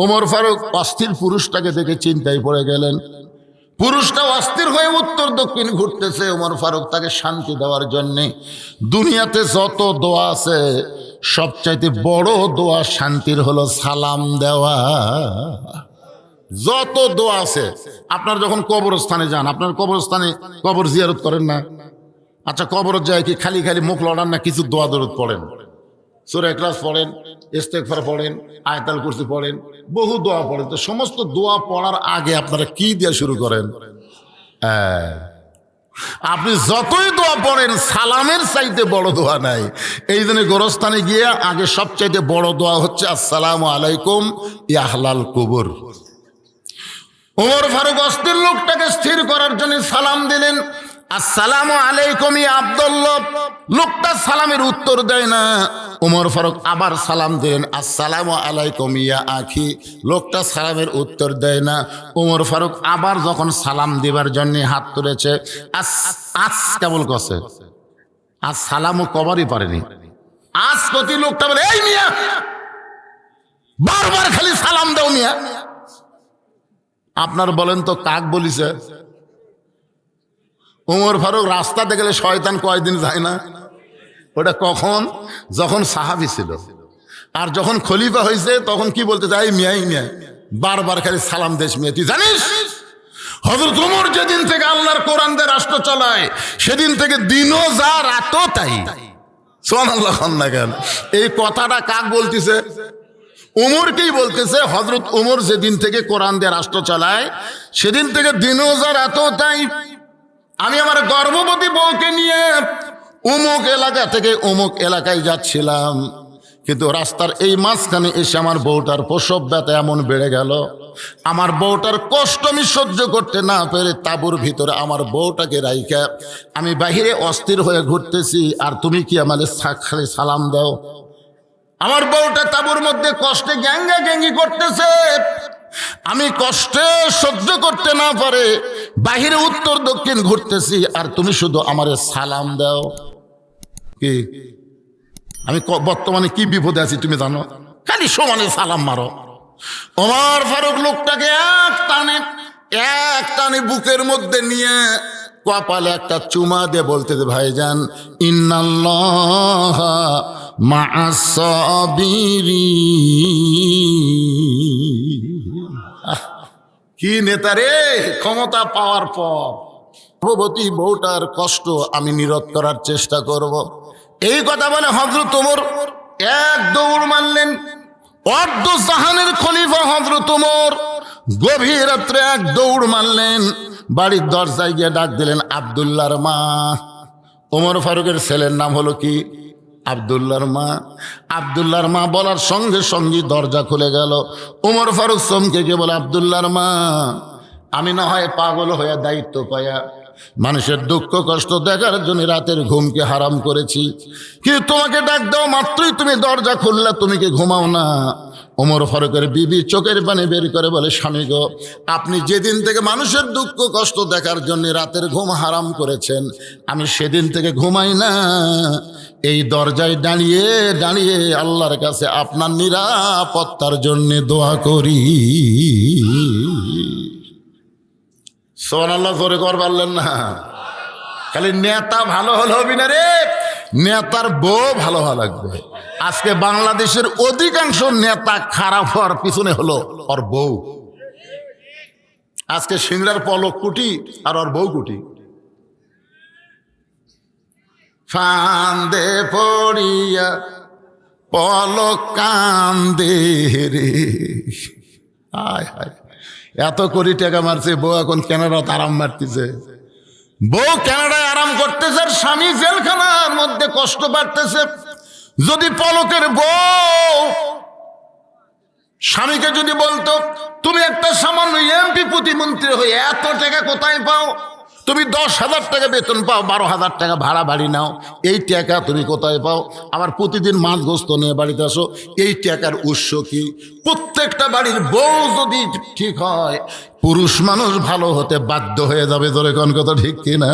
ওমর ফারুক অস্থির পুরুষটাকে দেখে চিন্তায় পড়ে গেলেন। পুরুষটা অস্থির হয়ে উত্তর দক্ষিণ ঘুরতেছে। ওমর ফারুক তাকে শান্তি দেওয়ার জন্যে দুনিয়াতে যত দোয়া আছে সবচাইতে বড় দোয়া শান্তির হলো সালাম দেওয়া। যত দোয়া আছে, আপনার যখন কবরস্থানে যান, আপনার কবরস্থানে কবর জিয়ারত করেন না? আচ্ছা, কবরত যায় কি খালি খালি মুখ লড়ান না কিছু দোয়া দরুদ পড়েন? সূরা ইখলাস পড়েন, ইস্তেগফার পড়েন, আয়াতুল কুরসি পড়েন, বহু দোয়া পড়েন। তো সমস্ত দোয়া পড়ার আগে আপনারা কি দিয়ে শুরু করেন? আপনি যতই দোয়া পড়েন সালামের চাইতে বড় দোয়া নাই। এই জন্য গোরস্থানে গিয়ে আগে সবচাইতে বড় দোয়া হচ্ছে আসসালামু আলাইকুম ইয়া আহলাল কুবুর। ওমর ফারুক অস্থির লোকটাকে স্থির করার জন্য সালাম দিলেন, আসসালামু আলাইকুম ইয়া আব্দুল্লাহ। লোকটা সালামের উত্তর দেয় না। ওমর ফারুক আবার সালাম দিলেন, আসসালামু আলাইকুম ইয়া আখি। লোকটা সালামের উত্তর দেয় না। ওমর ফারুক আবার যখন সালাম দিবার জন্য হাত তুলেছে, কেবল কছে আজ সালামও কবারই পারেনি। আজ প্রতি লোকটা বলে, এই মিয়া বারবার খালি সালাম দাও মিয়া। আপনার বলেন তো কাক বলিছে? ওমর ফারুক রাস্তাতে গেলে শয়তান কয়দিন যায় না? ওটা কখন? যখন সাহাবী ছিল। আর যখন খলিফা হয়েছে তখন কি বলতে চাই? মিয়াই মিয়া বারবার খালি সালাম দেশ মিয়া। তুই জানিস হযরত ওমর যেদিন থেকে আল্লাহর কোরআন দিয়ে রাষ্ট্র চালায় সেদিন থেকে দিনও যা রাতও তাই। সুবহানাল্লাহ। না কেন এই কথাটা কাক বলতেছে? ওমরকেই বলতেছে। হযরত ওমর যেদিন থেকে কোরআন দিয়ে রাষ্ট্র চালায় সেদিন থেকে দিনও যা রাতও তাই। আমি আমার গর্ভবতী বউকে নিয়ে অমুক এলাকা থেকে অমুক এলাকায় যাচ্ছিলাম, কিন্তু রাস্তার এই মাঝখানে এসে আমার বউটার প্রসব ব্যথা এমন বেড়ে গেল, আমার বউটার কষ্ট আমি সহ্য করতে না পেরে তাঁবুর ভিতরে আমার বউটাকে রাইখা আমি বাহিরে অস্থির হয়ে ঘুরতেছি, আর তুমি কি আমাদের খালি সালাম দাও? আমার বউটা তাঁবুর মধ্যে কষ্টে গ্যাঙ্গা গ্যাঙ্গি করতেছে। আমি কষ্টে সহ্য করতে না পারে বাহিরে উত্তর দক্ষিণ ঘুরতেছি, আর তুমি শুধু আমারে সালাম দাও। কি আমি বর্তমানে কি বিপদে আছি তুমি জানো? খালি সমানে সালাম মারো। ওমর ফারুক লোকটাকে এক টানে বুকের মধ্যে নিয়ে কপালে একটা চুমা দিয়ে বলতে দে, ভাইজান ইন্নাল্লাহা মা'আস সাবিরিন। কি নেতা রে! ক্ষমতা পাওয়ার পর গর্ভবতী বউটার কষ্ট আমি নিরোধ করার চেষ্টা করব। এই কথা বলে হযরত ওমর এক দৌড় মারলেন। অর্ধ জাহানের খলিফা হযরত ওমর গভীর রাত্রে এক দৌড় মারলেন, বাড়ির দরজায় গিয়ে ডাক দিলেন আব্দুল্লাহর মা। ওমর ফারুকের ছেলের নাম হলো কি? আব্দুল্লাহর মা। আব্দুল্লাহর মা বলার সঙ্গে সঙ্গে দরজা খুলে গেল। ওমর ফারুক চমকে গিয়ে বলে, আব্দুল্লাহর মা, আমি না হয় পাগল হয়ে দায়িত্ব পায়া মানুষের দুঃখ কষ্ট দেখার জন্য রাতের ঘুমকে হারাম করেছি, কিন্তু তোমাকে ডাক দাও মাত্রই তুমি দরজা খুললা, তুমি কি ঘুমাও না? ওমর ফারুকের বিবি চোখের পানি বের করে বলে, স্বামী গো, আপনি যেদিন থেকে মানুষের দুঃখ কষ্ট দেখার জন্য রাতের ঘুম হারাম করেছেন আমি সেদিন থেকে ঘুমাই না। এই দরজায় দাঁড়িয়ে দাঁড়িয়ে আল্লাহর কাছে আপনার নিরাপত্তার জন্য দোয়া করি। সুবহানাল্লাহ। জোরে কর পারলেন না? খালি নেতা ভালো হলে হবি না রে, নেতার বউ ভালো হওয়া লাগবে। আজকে বাংলাদেশের অধিকাংশ নেতা খারাপ হওয়ার পিছনে হলো ওর বউ। আজকে সিংড়ার পলক কুটি আর ওর বউ কুটি। ফান্দে পড়িয়া পলক কান্দে রে। হায় হায়, এত কোটি টাকা মারছে, বউ এখন কানাডাতে আরাম মারতেছে। বউ কানাডায় আরাম করতেছে আর স্বামী জেলখানার মধ্যে কষ্ট পাচ্ছে। যদি পলকের বউ স্বামীকে যদি বলতো, তুমি একটা সামান্য এমপি প্রতিমন্ত্রী হয়ে এত টাকা কোথায় পাও? তুমি 10,000 টাকা বেতন পাও, 12,000 টাকা ভাড়া বাড়ি নাও, এই টাকা তুমি কোথায় পাও? আবার প্রতিদিন মাছ গোস্ত নিয়ে বাড়িতে আসো, এই টাকার উৎস কি? প্রত্যেকটা বাড়ির বউ যদি ঠিক হয় পুরুষ মানুষ ভালো হতে বাধ্য হয়ে যাবে। জোরে কোন কথা ঠিক কিনা?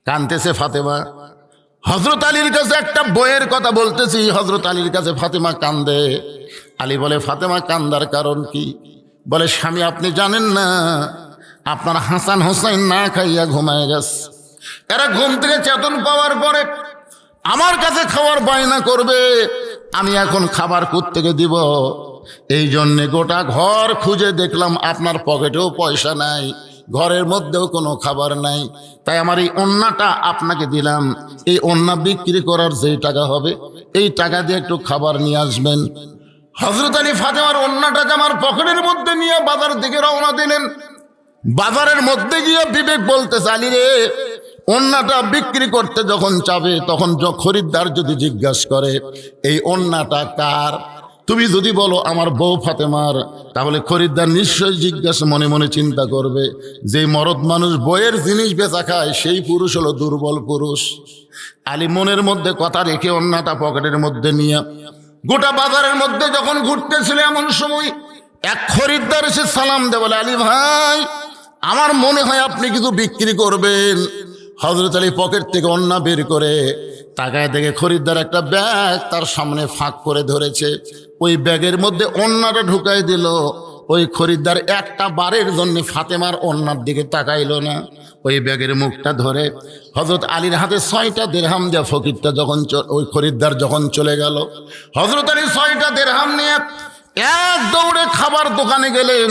কানতেছে ফাতেমা। হযরত আলীর কাছে একটা বইয়ের কথা বলতেছি। হযরত আলীর কাছে ফাতেমা কান্দে। আলী বলে, ফাতেমা কান্দার কারণ কি? বলে, স্বামী আপনি জানেন না, আপনার হাসান হোসেন না খাইয়া ঘুমায় গেছে। এরা ঘুম থেকে চেতন পাওয়ার পরে আমার কাছে খাওয়ার বায়না করবে, আমি এখন খাবার কোত্থেকে দিব? এই জন্যে গোটা ঘর খুঁজে দেখলাম আপনার পকেটেও পয়সা নাই, ঘরের মধ্যেও কোনো খাবার নাই। তাই আমার এই ওন্নাটা আপনাকে দিলাম, এই ওন্না বিক্রি করার যেই টাকা হবে এই টাকা দিয়ে একটু খাবার নিয়ে আসবেন। হযরত আলী ফাতেমার ওন্নাটাকে আমার পকেটের মধ্যে নিয়ে বাজার দিকে রওনা দিলেন। বাজারের মধ্যে গিয়ে বিবেক বলতেছে, আলী রে, ওন্নাটা বিক্রি করতে যখন চাবে তখন খরিদ্দার যদি জিজ্ঞাসা করে এই ওন্নাটা কার, তুমি যদি বলো আমার বউ ফাতেমার, তাহলে খরিদ্দার নিশ্চয়ই জিজ্ঞাসা মনে মনে চিন্তা করবে যে মরদ মানুষ বইয়ের জিনিস বেচা খায় সেই পুরুষ হলো দুর্বল পুরুষ। আলী মনের মধ্যে কথা রেখে ওন্নাটা পকেটের মধ্যে নিয়ে গোটা বাজারের মধ্যে যখন ঘুরতেছিল, এমন সময় এক খরিদ্দার এসে সালাম দেয়, বলে, আলী ভাই, আমার মনে হয় আপনি কিছু বিক্রি করবেন। হযরত আলী পকেট থেকে ওন্না বের করে তাকায় দেখে খরিদ্দার একটা ব্যাগ তার সামনে ফাঁক করে ধরেছে। ওই ব্যাগের মধ্যে ওন্নাটা ঢুকাই দিল। ওই খরিদ্দার একটা বারের জন্য ফাতেমার ওন্নার দিকে তাকাইলো না। ওই ব্যাগের মুখটা ধরে হযরত আলীর হাতে 6টা দিরহাম দেয়া ফকিরটা যখন ওই খরিদ্দার যখন চলে গেল, হযরত আলী 6টা দিরহাম নিয়ে এক দৌড়ে খাবার দোকানে গেলেন।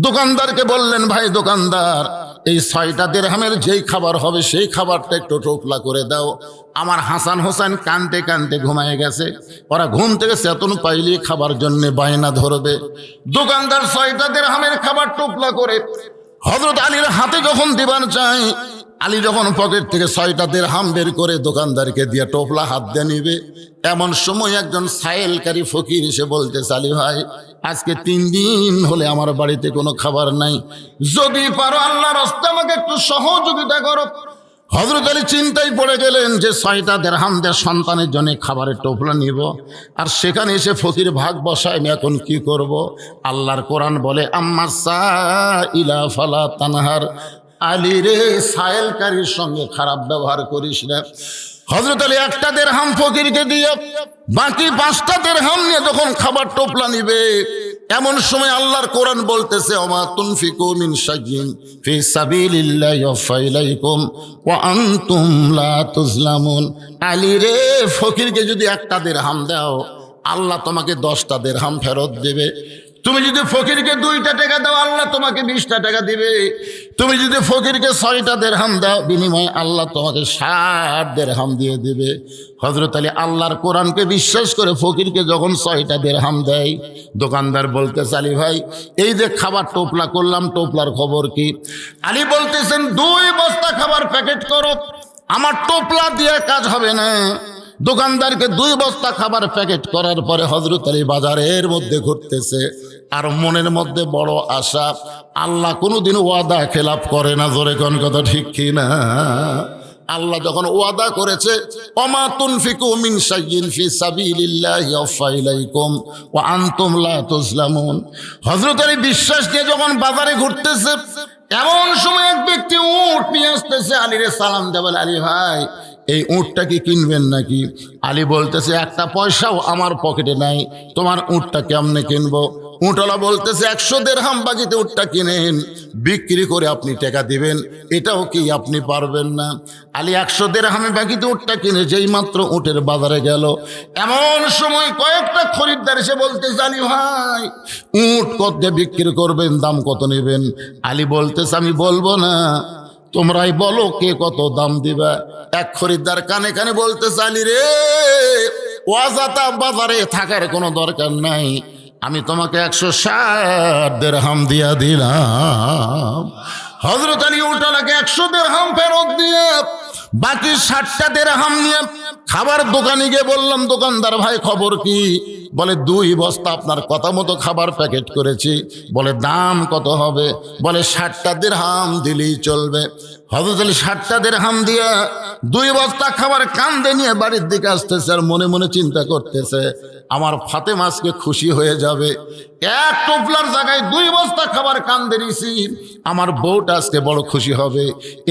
দোকানদারকে বললেন, ভাই দোকানদার, এই 6টা দিরহামের যেই খাবার হবে সেই খাবারটা একটু টোপলা করে দাও। আমার হাসান হোসেন কানতে কানতে ঘুমায় গেছে, ওরা ঘুম থেকে চেতন পাইলে খাবার জন্য বায়না ধরবে। দোকানদার 6টা দিরহামের খাবার টোপলা করে হযরত আলীর হাতে যখন দিবার চাই, আলী যখন পকেট থেকে 6টা দিরহাম বের করে দোকানদারকে দিয়ে টোপলা হাত দিয়ে নিবে, এমন সময় একজন সায়েলকারী ফকির এসে বলতেছে, আলী ভাই, আজকে 3 দিন হলে আমার বাড়িতে কোনো খাবার নাই, যদি পারো আল্লাহর রাস্তায় আমাকে একটু সহযোগিতা করো। হযরত আলী চিন্তায় পড়ে গেলেন যে 6টা দিরহাম দিয়ে সন্তানের জন্য খাবারের টোপলা নিব, আর সেখানে এসে ফকির ভাগ বসায়, আমি এখন কি করব? আল্লাহর কোরআন বলে, আম্মা সাইলা ফালা তানহার, আলী রে, সায়েলকারীর সঙ্গে খারাপ ব্যবহার করিস না। হযরত আলী একটা দিরহাম ফকিরকে দিয়ে বাকি 5টা দিরহাম নিয়ে যখন খাবার টোপলা নিবে, এমন সময় আল্লাহর কোরআন বলতেছে, ওমা তুনফিকু মিন শাইইন ফি সাবিলিল্লাহি ইউফা ইলাইকুম ওয়া আনতুম লা তুজলামুন। আলী রে, ফকিরকে যদি একটা দিরহাম দাও, আল্লাহ তোমাকে 10টা দিরহাম ফেরত দেবে। তুমি যদি ফকিরকে 2টা টাকা দাও, আল্লাহ তোমাকে 20টা টাকা দিবে। তুমি যদি ফকিরকে 6টা দিরহাম দাও, বিনিময়ে আল্লাহ তোমাকে 60 দিরহাম দিয়ে দিবে। হযরত আলী আল্লাহর কোরআনকে বিশ্বাস করে ফকিরকে যখন 6টা দিরহাম দেয়, দোকানদার বলতেছে, আলী ভাই, এই যে খাবার টোপলা করলাম, টোপলার খবর কি? আলী বলতেছেন, 2 বস্তা খাবার প্যাকেট করো, আমার টোপলা দিয়ে কাজ হবে না। দোকানদারকে 2 বস্তা খাবার প্যাকেট করার পরে হযরত আলী বাজারের মধ্যে ঘুরতেছে, আর মনের মধ্যে বড় আশা। আল্লাহ কোনোদিন ওয়াদা খেলাপ করে না, জোরে কোন কথা ঠিক কি না? আল্লাহ যখন ওয়াদা করেছে, ওমা তুনফিকু মিন শাইইন ফি সাবিলিল্লাহি ইউফা ইলাইকুম ওয়া আনতুম লা তুজলামুন। হযরত আলী বিশ্বাস নিয়ে যখন বাজারে ঘুরতেছে, এমন সময় এক ব্যক্তি উট নিয়ে আসতেছে। আলীরে সালাম দেবেন, আলী ভাই, এই উটটা কি কিনবেন নাকি? আলী বলতেছে, একটা পয়সাও আমার পকেটে নাই, তোমার উটটা কেমনে কিনবো? উটওয়ালা বলতেছে, 100 দিরহাম বাকিতে উটটা কিনেন, বিক্রি করে আপনি টাকা দিবেন, এটাও কি আপনি পারবেন না? আলী 100 দিরহামে বাকিতে উটটা কিনে যেই মাত্র উটের বাজারে গেল, এমন সময় কয়েকটা খরিদ্দার এসে বলতেছে, আলী ভাই, উট কত দিয়ে বিক্রি করবেন, দাম কত নেবেন? আলী বলতেছে, আমি বলবো না, তোমরাই বলো কে কত দাম দিবা। এক খরিদ্দার কানে কানে বলতেছে, আলী রে, ওয়াজাতা বাজারে থাকার কোনো দরকার নাই, আমি তোমাকে 160 দিরহাম দিয়া দিলাম। হযরত আলী উটওয়ালাকে 100 দিরহাম ফেরত দিয়ে বাকি 60টা দিরহাম নিয়ে খাবার দোকানে গিয়ে বললাম, দোকানদার ভাই খবর কি? বলে 2 বস্তা আপনার কথা মতো খাবার প্যাকেট করেছি। বলে দাম কত হবে? বলে 60টা দিরহাম দিলেই চলবে। হযরত আলী 60টা দিরহাম দিয়ে 2 বস্তা খাবার কাঁধে নিয়ে বাড়ির দিকে আসতেছে, আর মনে মনে চিন্তা করতেছে আমার ফাতেমা আজকে খুশি হয়ে যাবে। এক টোপলার জায়গায় 2 বস্তা খাবার কাঁধে নিয়েছি, আমার বউটা আজকে বড় খুশি হবে।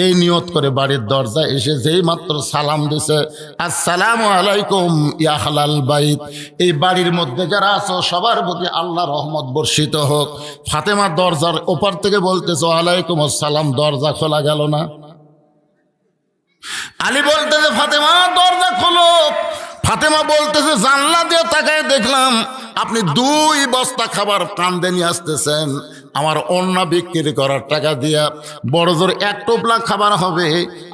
এই নিয়ত করে বাড়ির দরজায় এসে যেই মাত্র সালাম দিছে, আসসালামু আলাইকুম ইয়া আহলাল বাইত, এই বাড়ির মধ্যে যারা আছো সবার প্রতি আল্লাহর রহমত বর্ষিত হোক। ফাতেমা দরজার ওপার থেকে বলতেছে ওয়ালাইকুম আসসালাম, দরজা খোলা গেল না। আলী বলতেছে ফাতেমা দরজা খোলো। ফাতেমা বলতেছে জানলা দিয়ে তাকায় দেখলাম আপনি 2 বস্তা খাবার কাঁধে নিয়ে আসতেছেন, আমার অন্য বিক্রি করার টাকা দিয়া বড় জোর 1 টোপলা খাবার হবে।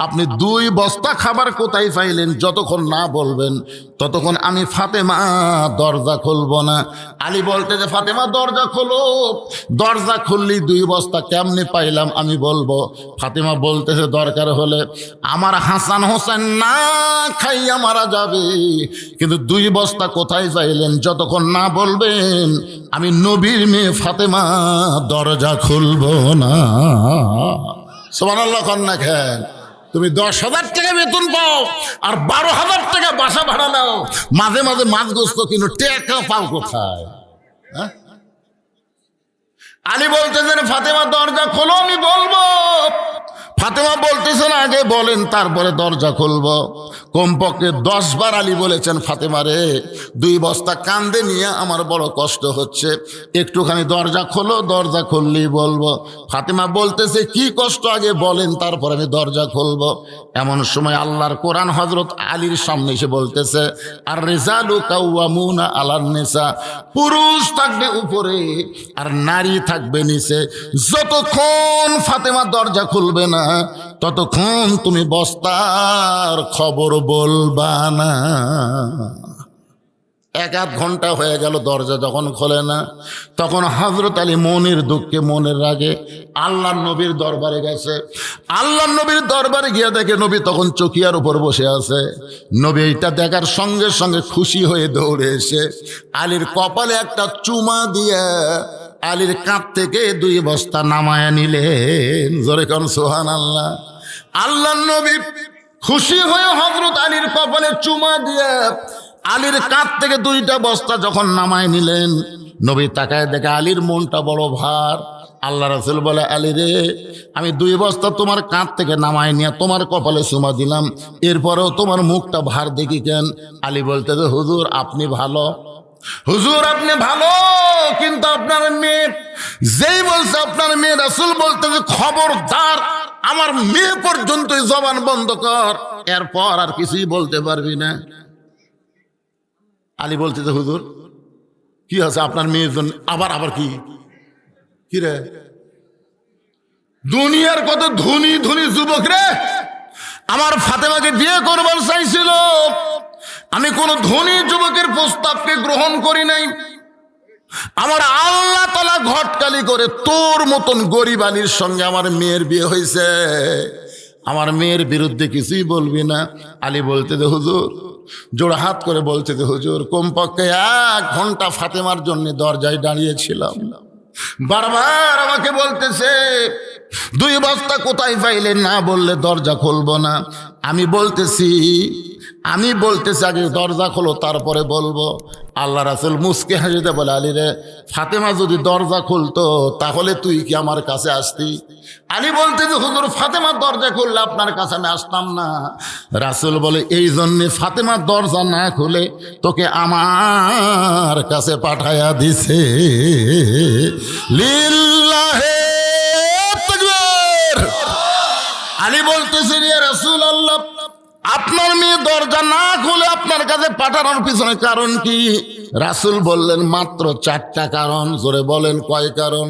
আপনি 2 বস্তা খাবার কোথায় পাইলেন? যতক্ষণ না বলবেন ততক্ষণ আমি ফাতেমা দরজা খুলব না। আলী বলতেছে ফাতেমা দরজা খোলো। দরজা খুললি 2 বস্তা কেমনে পাইলাম আমি বলবো। ফাতেমা বলতেছে দরকার হলে আমার হাসান হোসেন না খাইয়া মারা যাবে, কিন্তু 2 বস্তা কোথায় পাইলেন যতক্ষণ না বলবেন আমি নবীর মেয়ে ফাতেমা দরজা খুলবো না। সুবহানাল্লাহ কন্যা খেন। তুমি 10,000 টাকা বেতন পাও আর 12,000 টাকা বাসা ভাড়া নাও, মাঝে মাঝে মাছ গোস্ত কিনো, টাকা পাও কোথায়? আলী বলতেছেন ফাতেমা দরজা খোলো, আমি বলবো। ফাতেমা বলতেছেন আগে বলেন তারপরে দরজা খুলবো। কমপক্ষে 10 বার আলী বলেছেন ফাতেমা রে 2 বস্তা কাঁধে নিয়ে আমার বড় কষ্ট হচ্ছে, একটুখানি দরজা খোলো, দরজা খুললেই বলবো। ফাতেমা বলতেছে কি কষ্ট আগে বলেন তারপর আমি দরজা খুলবো। এমন সময় আল্লাহর কোরআন হযরত আলীর সামনে এসে বলতেছে আর রিজালু কাওয়ামুনা আলান নিসা, পুরুষ থাকবে উপরে আর নারী থাকবে নিচে। যতক্ষণ ফাতেমা দরজা খুলবে না ততক্ষণ তুমি বস্তার খবর বলবা না। 1-8 ঘন্টা হয়ে গেল, দরজা যখন খোলে না তখন হযরত আলী মনের দুঃখে মনের রাগে আল্লাহর নবীর দরবারে গেছে। আল্লাহর নবীর দরবারে গিয়ে দেখে নবী তখন চকিয়ার উপর বসে আছে। নবী এইটা দেখার সঙ্গে সঙ্গে খুশি হয়ে দৌড়ে এসে আলীর কপালে একটা চুমা দিয়ে আলীর কাঁধ থেকে 2 বস্তা নামায়া নিলেন। জোরে কোন সুবহানাল্লাহ। আল্লাহর নবী খুশি হয়ে হযরত আলীর কপালে চুমা দিয়ে আলীর কাঁধ থেকে 2টা বস্তা যখন নামায় নিলেন, নবী তাকায় দেখে আলীর মনটা বড় ভার। আল্লাহ রাসূল বলে আলী রে আমি 2 বস্তা তোমার কাঁধ থেকে নামায় নিয়ে তোমার কপালে চুমা দিলাম, এরপরেও তোমার মুখটা ভার দেখি কেন? আলী বলতে যে হুজুর আপনি ভালো, হুজুর আপনি ভালো, কিন্তু আপনার মেয়ে যেই বলছে আপনার মেয়ে, রাসূল বলতে যে খবরদার আমার মেয়ে পর্যন্ত জবান বন্ধ কর, এরপর আর কিছুই বলতে পারবি না। আলী বলতে যে হুজুর কি আছে আপনার মেয়ের জন্য? আবার কি রে? দুনিয়ার কত ধনী ধনী যুবক রে আমার ফাতেমাকে বিয়ে করবার চাইছিল, আমি কোন ধনী যুবকের প্রস্তাবকে গ্রহণ করি নাই। আমার আল্লাহ তাআলা ঘটকালি করে তোর মতন গরিব আলীর সঙ্গে আমার মেয়ের বিয়ে হয়েছে, আমার মেয়ের বিরুদ্ধে কিছুই বলবি না। আলী বলতে দে হুজুর, জোড়া হাত করে বলতে দে হুজুর, কমপক্ষে 1 ঘন্টা ফাতেমার জন্য দরজায় দাঁড়িয়েছিলাম, বারবার আমাকে বলতেছে 2 বস্তা কোথায় পাইলেন, না বললে দরজা খুলবো না। আমি বলতেছি আগে দরজা খোলো তারপরে বলবো। আল্লাহ রাসূল মুস্কে হাসিতে বলে আলী রে ফাতেমা যদি দরজা খুলতো তাহলে তুই কি আমার কাছে আসতি? আলী বলতে যে হুজুর ফাতেমার দরজা খুললে আপনার কাছে আমি আসতাম না। রাসূল বলে এই জন্যে ফাতেমার দরজা না খুলে তোকে আমার কাছে পাঠায়া দিছে। লিল্লাহে তাকবীর। আলী বলতেছে ইয়া রাসূলুল্লাহ আপনার মেয়ে দরজা না খুলে আপনার কাছে পাঠানোর পিছনে কারণ কি? রাসূল বললেন মাত্র 4টা কারণ। জোরে বলেন কয় কারণ?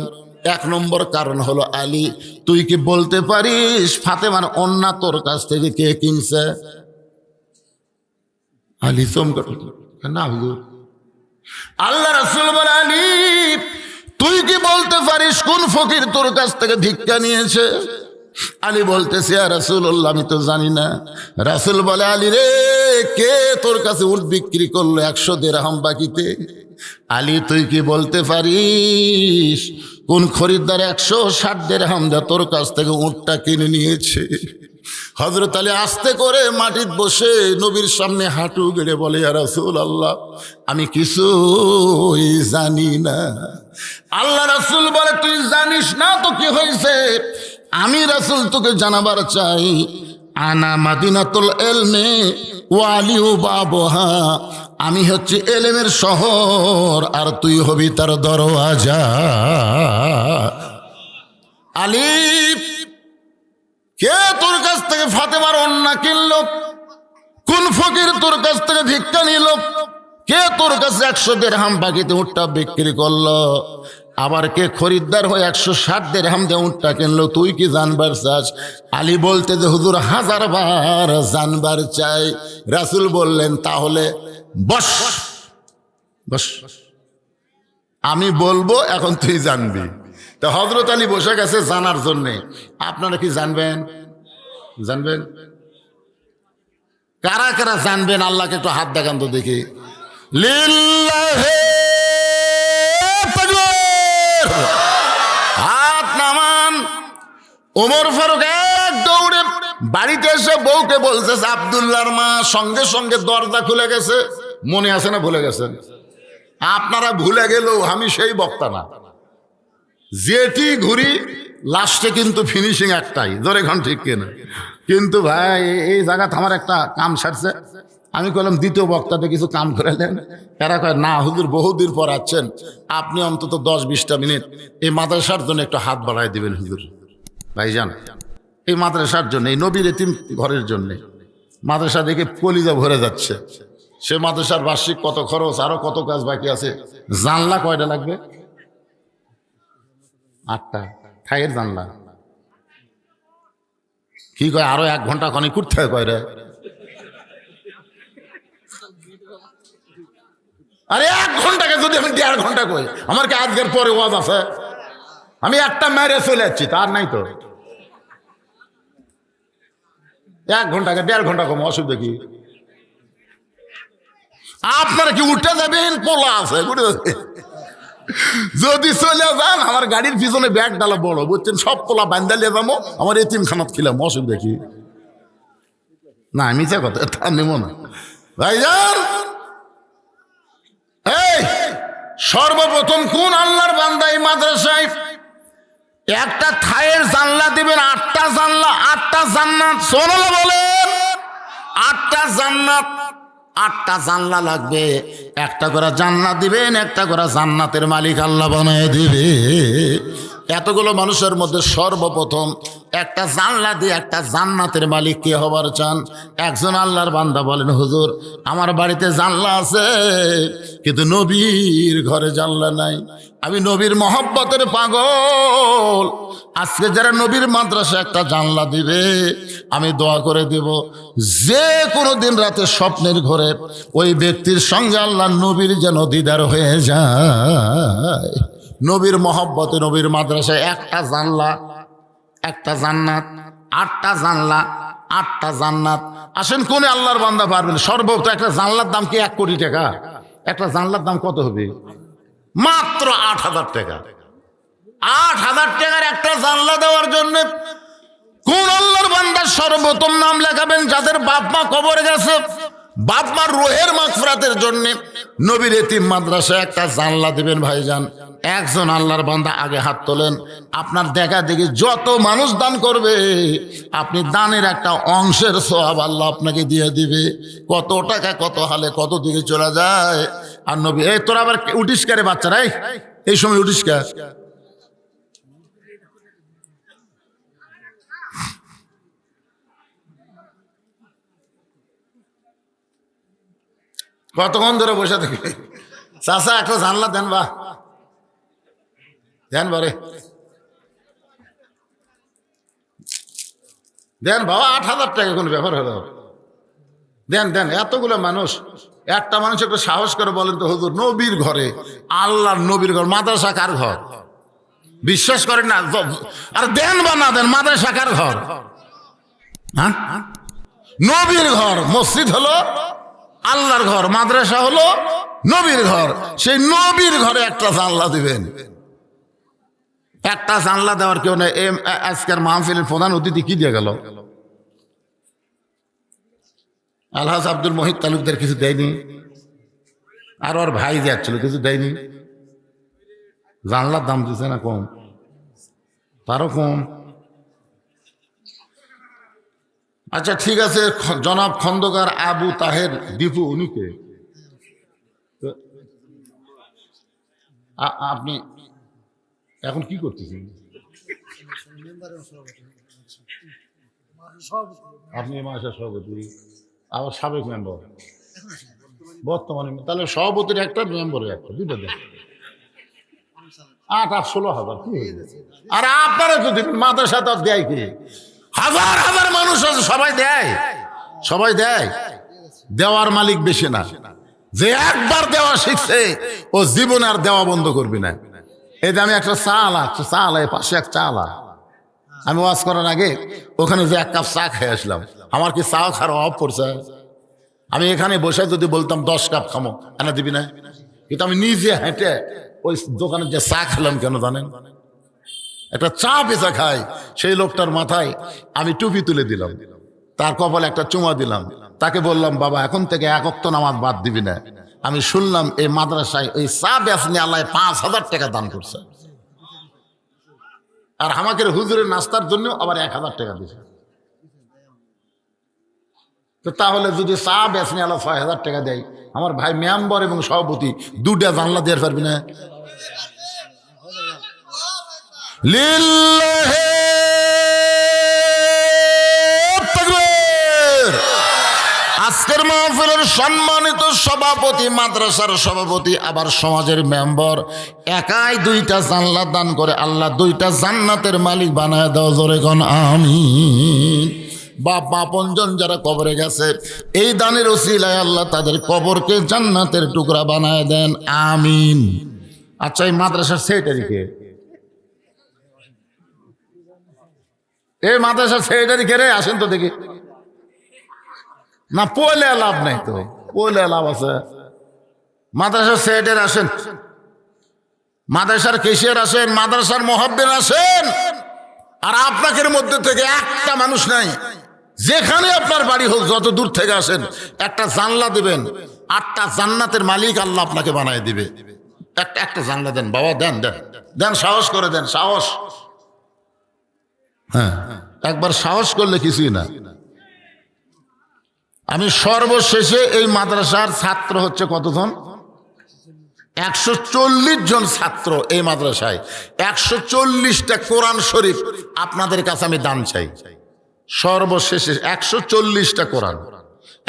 1 নম্বর কারণ হলো আলী তুই কি বলতে পারিস ফাতেমার ওন্না তোর কাছ থেকে কে কিনছে? আলী চমকে না হুজুর। আল্লাহ রাসূল বলে আলী তুই কি বলতে পারিস কোন ফকির তোর কাছ থেকে ভিক্ষা নিয়েছে? আলী বলতেছে ইয়া রাসূলুল্লাহ আমি তো জানি না। রাসূল বলে আলী রে, কে তোর কাছে উট বিক্রি করলো 100 দিরহাম বাকিতে? আলী তুই কি বলতে পারিস কোন খরিদ্দার 160 দিরহাম দিয়ে তোর কাছ থেকে উটটা কিনে নিয়েছে? হযরত আলী আস্তে করে মাটিতে বসে নবীর সামনে হাঁটু গেড়ে বলে ইয়া রাসূলুল্লাহ আমি কিছুই জানি না। আল্লাহ রাসূল বলে তুই জানিস না তো কি হয়েছে? আমি রাসূল তোকে জানাবার চাই, আনা মাদিনাতুল ইলমি ওয়া আলিউ বাবুহা, আমি হচ্ছে এলেমের শহর আর তুই হবি তার দরওয়াজা। আলী, কে তোর কাছ থেকে ফাতেমার ওন্না কিনলো? কোন ফকির তোর কাছ থেকে ভিক্ষা নিল? কে তোর কাছে 100 দিরহাম বাকিতে উটটা বিক্রি করলো? আবার কে খরিদ্দার হয়ে 160 দিরহাম দিয়ে উটটা কিনলো? তুই কি জানবার চাস? আলী বলতে যে হুজুর 1000 বার জানবার চাই। রাসূল বললেন তাহলে বস বস, আমি বলবো এখন তুই জানবি। তো হযরত আলী বসে গেছে জানার জন্যে। আপনারা কি জানবেন? জানবেন? কারা কারা জানবেন আল্লাহকে একটু হাত দেখান তো দেখি। লিল্লাহি তাকবীর, হাত নামান। ওমর ফারুক এক দৌড়ে বাড়িতে এসে বউকে বলছে আব্দুল্লাহর মা সঙ্গে সঙ্গে দরজা খুলে গেছে। মনে আছে না ভুলে গেছেন? আপনারা ভুলে গেলেও আমি সেই বক্তা না। যেটি ঘুরি লাস্টে কিন্তু ফিনিশিং একটাই, ধরে ঘন ঠিক কিনা? কিন্তু ভাই এই জায়গাতে আমার একটা কাম সারছে। আমি বললাম দ্বিতীয় বক্তাতে কিছু কাম করে নেন। এরা কয় না হুজুর বহুদিন পর আছেন, আপনি অন্তত 10-20টা মিনিট এই মাদ্রাসার জন্য একটু হাত বাড়াই দিবেন হুজুর। ভাইজান এই মাদ্রাসার জন্য, এই নবীর এতিম ঘরের জন্যে মাদ্রাসা দেখে কলিজা ভরে যাচ্ছে। সে মাদ্রাসার বার্ষিক কত খরচ, আরো কত কাজ বাকি আছে। জানলা কয়টা লাগবে? 8টা। ঠাইয়ের জানলা কি কয় আরো 1 ঘন্টা খনি করতে হয় কয় রে? আরে 1 ঘন্টাকে যদি আমি 1.5 ঘন্টা কই, আমার কি আজকের পরে ওয়াজ আছে? আমি একটা মেরে চলে যাচ্ছি, তার নাই তো। 1 ঘন্টাকে 1.5 ঘন্টা কম, অসুবিধা কি? আপনারা কি উঠে যাবেন? পোলা আছে উঠে যাবে। যদি চলে যান আমার গাড়ির পিছনে ব্যাগ ডালা বড়, বুঝছেন, সব পোলা বান্ধালিয়ে যাবো, আমার এতিম খানাত খিলাম, অসুবিধা কি? না মিছা কথা, তা নেব না ভাইজান। এই সর্বপ্রথম কোন আল্লাহর বান্দা এই মাদ্রাসায় একটা থায়ের জানলা দিবেন? 8টা জানলা, 8টা জান্নাত। সুবহানাল্লাহ বলেন। 8টা জান্নাত, 8টা জানলা লাগবে। একটা করে জান্নাত দিবেন, একটা করে জান্নাতের মালিক আল্লাহ বানায় দিবে। এতগুলো মানুষের মধ্যে সর্বপ্রথম একটা জানলা দিয়ে একটা জান্নাতের মালিক কে হবার চান? একজন আল্লাহর বান্দা বলেন হুজুর আমার বাড়িতে জানলা আছে কিন্তু নবীর ঘরে জানলা নাই। আমি নবীর মহব্বতের পাগল। আজকে যারা নবীর মাদ্রাসা একটা জানলা দিবে আমি দোয়া করে দেব, যে কোনো দিন রাতে স্বপ্নের ঘরে ওই ব্যক্তির সঙ্গে আল্লাহ নবীর যেন দিদার হয়ে যায়। নবীর মহব্বতে নবীর মাদ্রাসায় একটা জানলা, একটা জান্নাত। 8টা জানলা, 8টা জান্নাত। আসেন কোন আল্লাহর বান্দা পারবেন? সর্বোচ্চ একটা জানলার দাম কি 1 কোটি টাকা? একটা জানলার দাম কত হবে? মাত্র 8,000 টাকা। 8,000 টাকার একটা জানলা দেওয়ার জন্য কোন আল্লাহর বান্দা সর্বপ্রথম নাম লেখাবেন? যাদের বাপ মা কবরে গেছে, বাপ মার রুহের মাগফিরাতের জন্য নবীর এতিম মাদ্রাসায় একটা জানলা দিবেন। ভাইজান একজন আল্লাহর বান্দা আগে হাত তোলেন। আপনার দেখা দেখি যত মানুষ দান করবে আপনি দানের একটা অংশের সওয়াব আল্লাহ আপনাকে দিয়ে দিবে। কত টাকা কত হালে কত দিকে চলে যায়। আর নবী এই তোরা আবার উঠিস কারে বাচ্চারা, এই সময় উঠিস কা? কতক্ষণ ধরে বসে থাকি? চাচা একটা জানলা দেন, বা দেন বারে দেন বাবা। 8,000 টাকা কোনো ব্যাপার হলো? দেন দেন। এতগুলো মানুষ, একটা মানুষ একটু সাহস করে বলেন তো হুজুর নবীর ঘরে, আল্লাহর নবীর ঘর, মাদ্রাসা কার ঘর? বিশ্বাস করেন না। আর দেন বা না দেন, মাদ্রাসা কার ঘর? হ্যাঁ, নবীর ঘর। মসজিদ হলো আল্লাহর ঘর, মাদ্রাসা হলো নবীর ঘর। সেই নবীর ঘরে একটা জানলা দিবেন। একটা জানলা দেওয়ার কেউ নেই। আজকের মাহফিলের প্রধান অতিথি কি দিয়ে গেল? আলহাজ আব্দুল মহিদ তালুকদার কিছু দেয়নি, আর ওর ভাই যাচ্ছিল কিছু দেয়নি। জানলার দাম দিচ্ছে না কম, তারও কম। আচ্ছা ঠিক আছে, জনাব খন্দকার আবু তাহের দীপু, উনি কে? আপনি এখন কি করতেছেন? আপনি মাসের সভাপতি, আবার সাবেক মেম্বার, বর্তমানে তাহলে সভাপতির একটা, মেম্বারের একটা, দুটো দেন। 8-16 হাজার কি? আর আপনারা তো দিবেন, মাদ্রাসা তো দেয় কি? হাজার হাজার মানুষ আছে, সবাই দেয়, সবাই দেয়। দেওয়ার মালিক বেশি না। যে একবার দেওয়া শিখছে ও জীবনে আর দেওয়া বন্ধ করবি না। এই যে আমি একটা চা আলা পাশে এক চা আলা, আমি ওয়াজ করার আগে ওখানে যে 1 কাপ চা খেয়ে আসলাম, আমার কি চা খাওয়ার অভাব পড়ছে? আমি এখানে বসে যদি বলতাম 10 কাপ খামো, এনে দিবি না? কিন্তু আমি নিজে হেঁটে ওই দোকানে যে চা খেলাম, কেন জানেন? একটা চা বেচা খাই, সেই লোকটার মাথায় আমি টুপি তুলে দিলাম, তার কপালে একটা চুমা দিলাম, তাকে বললাম বাবা এখন থেকে 1 ওয়াক্ত নামাজ বাদ দিবি না। আমি শুনলাম এই মাদ্রাসায় ওই চা বেচনি আল্লাহ 5,000 টাকা দান করছে, আর আমাকে হুজুরের নাস্তার জন্য আবার 1,000 টাকা দিছে। তো তাহলে যদি চা বেচনি আল্লাহ 6,000 টাকা দেয়, আমার ভাই মেম্বার এবং সভাপতি 2টা জানলা দিয়ে পারবি না? লিল্লাহি তাকবীর। আজকের মাহফিলের সম্মানিত সভাপতি, মাদ্রাসার সভাপতি, আবার সমাজের মেম্বার, একাই 2টা জানলা দান করে আল্লাহ 2টা জান্নাতের মালিক বানায় দাও, জোরে কোন আমিন। বাপ আপনজন যারা কবরে গেছে, এই দানের ওসিলায় আল্লাহ তাদের কবরকে জান্নাতের টুকরা বানায় দেন, আমিন। আচ্ছা, এই মাদ্রাসার সেক্রেটারিকে, এই মাদ্রাসার সেক্রেটারি কে রে? আসেন তো দেখি। না পয়লে লাভ নাই তো, পয়লে লাভ আছে। মাদ্রাসার সেক্রেটারি আসেন, মাদ্রাসার কেশিয়ার আসেন, মাদ্রাসার মুহাব্বির আসেন। আর আপনাদের মধ্যে থেকে একটা মানুষ নাই, যেখানে আপনার বাড়ি হোক, যত দূর থেকে আসেন, একটা জানলা দিবেন, 8টা জান্নাতের মালিক আল্লাহ আপনাকে বানায় দিবে। একটা জানলা দেন বাবা, দেন দেন দেন, সাহস করে দেন, সাহস। হ্যাঁ, একবার সাহস করলে কিছুই না। আমি সর্বশেষে এই মাদ্রাসার ছাত্র হচ্ছে কতজন? 140 জন ছাত্র এই মাদ্রাসায়। 140টা কোরআন শরীফ আপনাদের কাছে আমি দান চাই। সর্বশেষে 140টা কোরআন।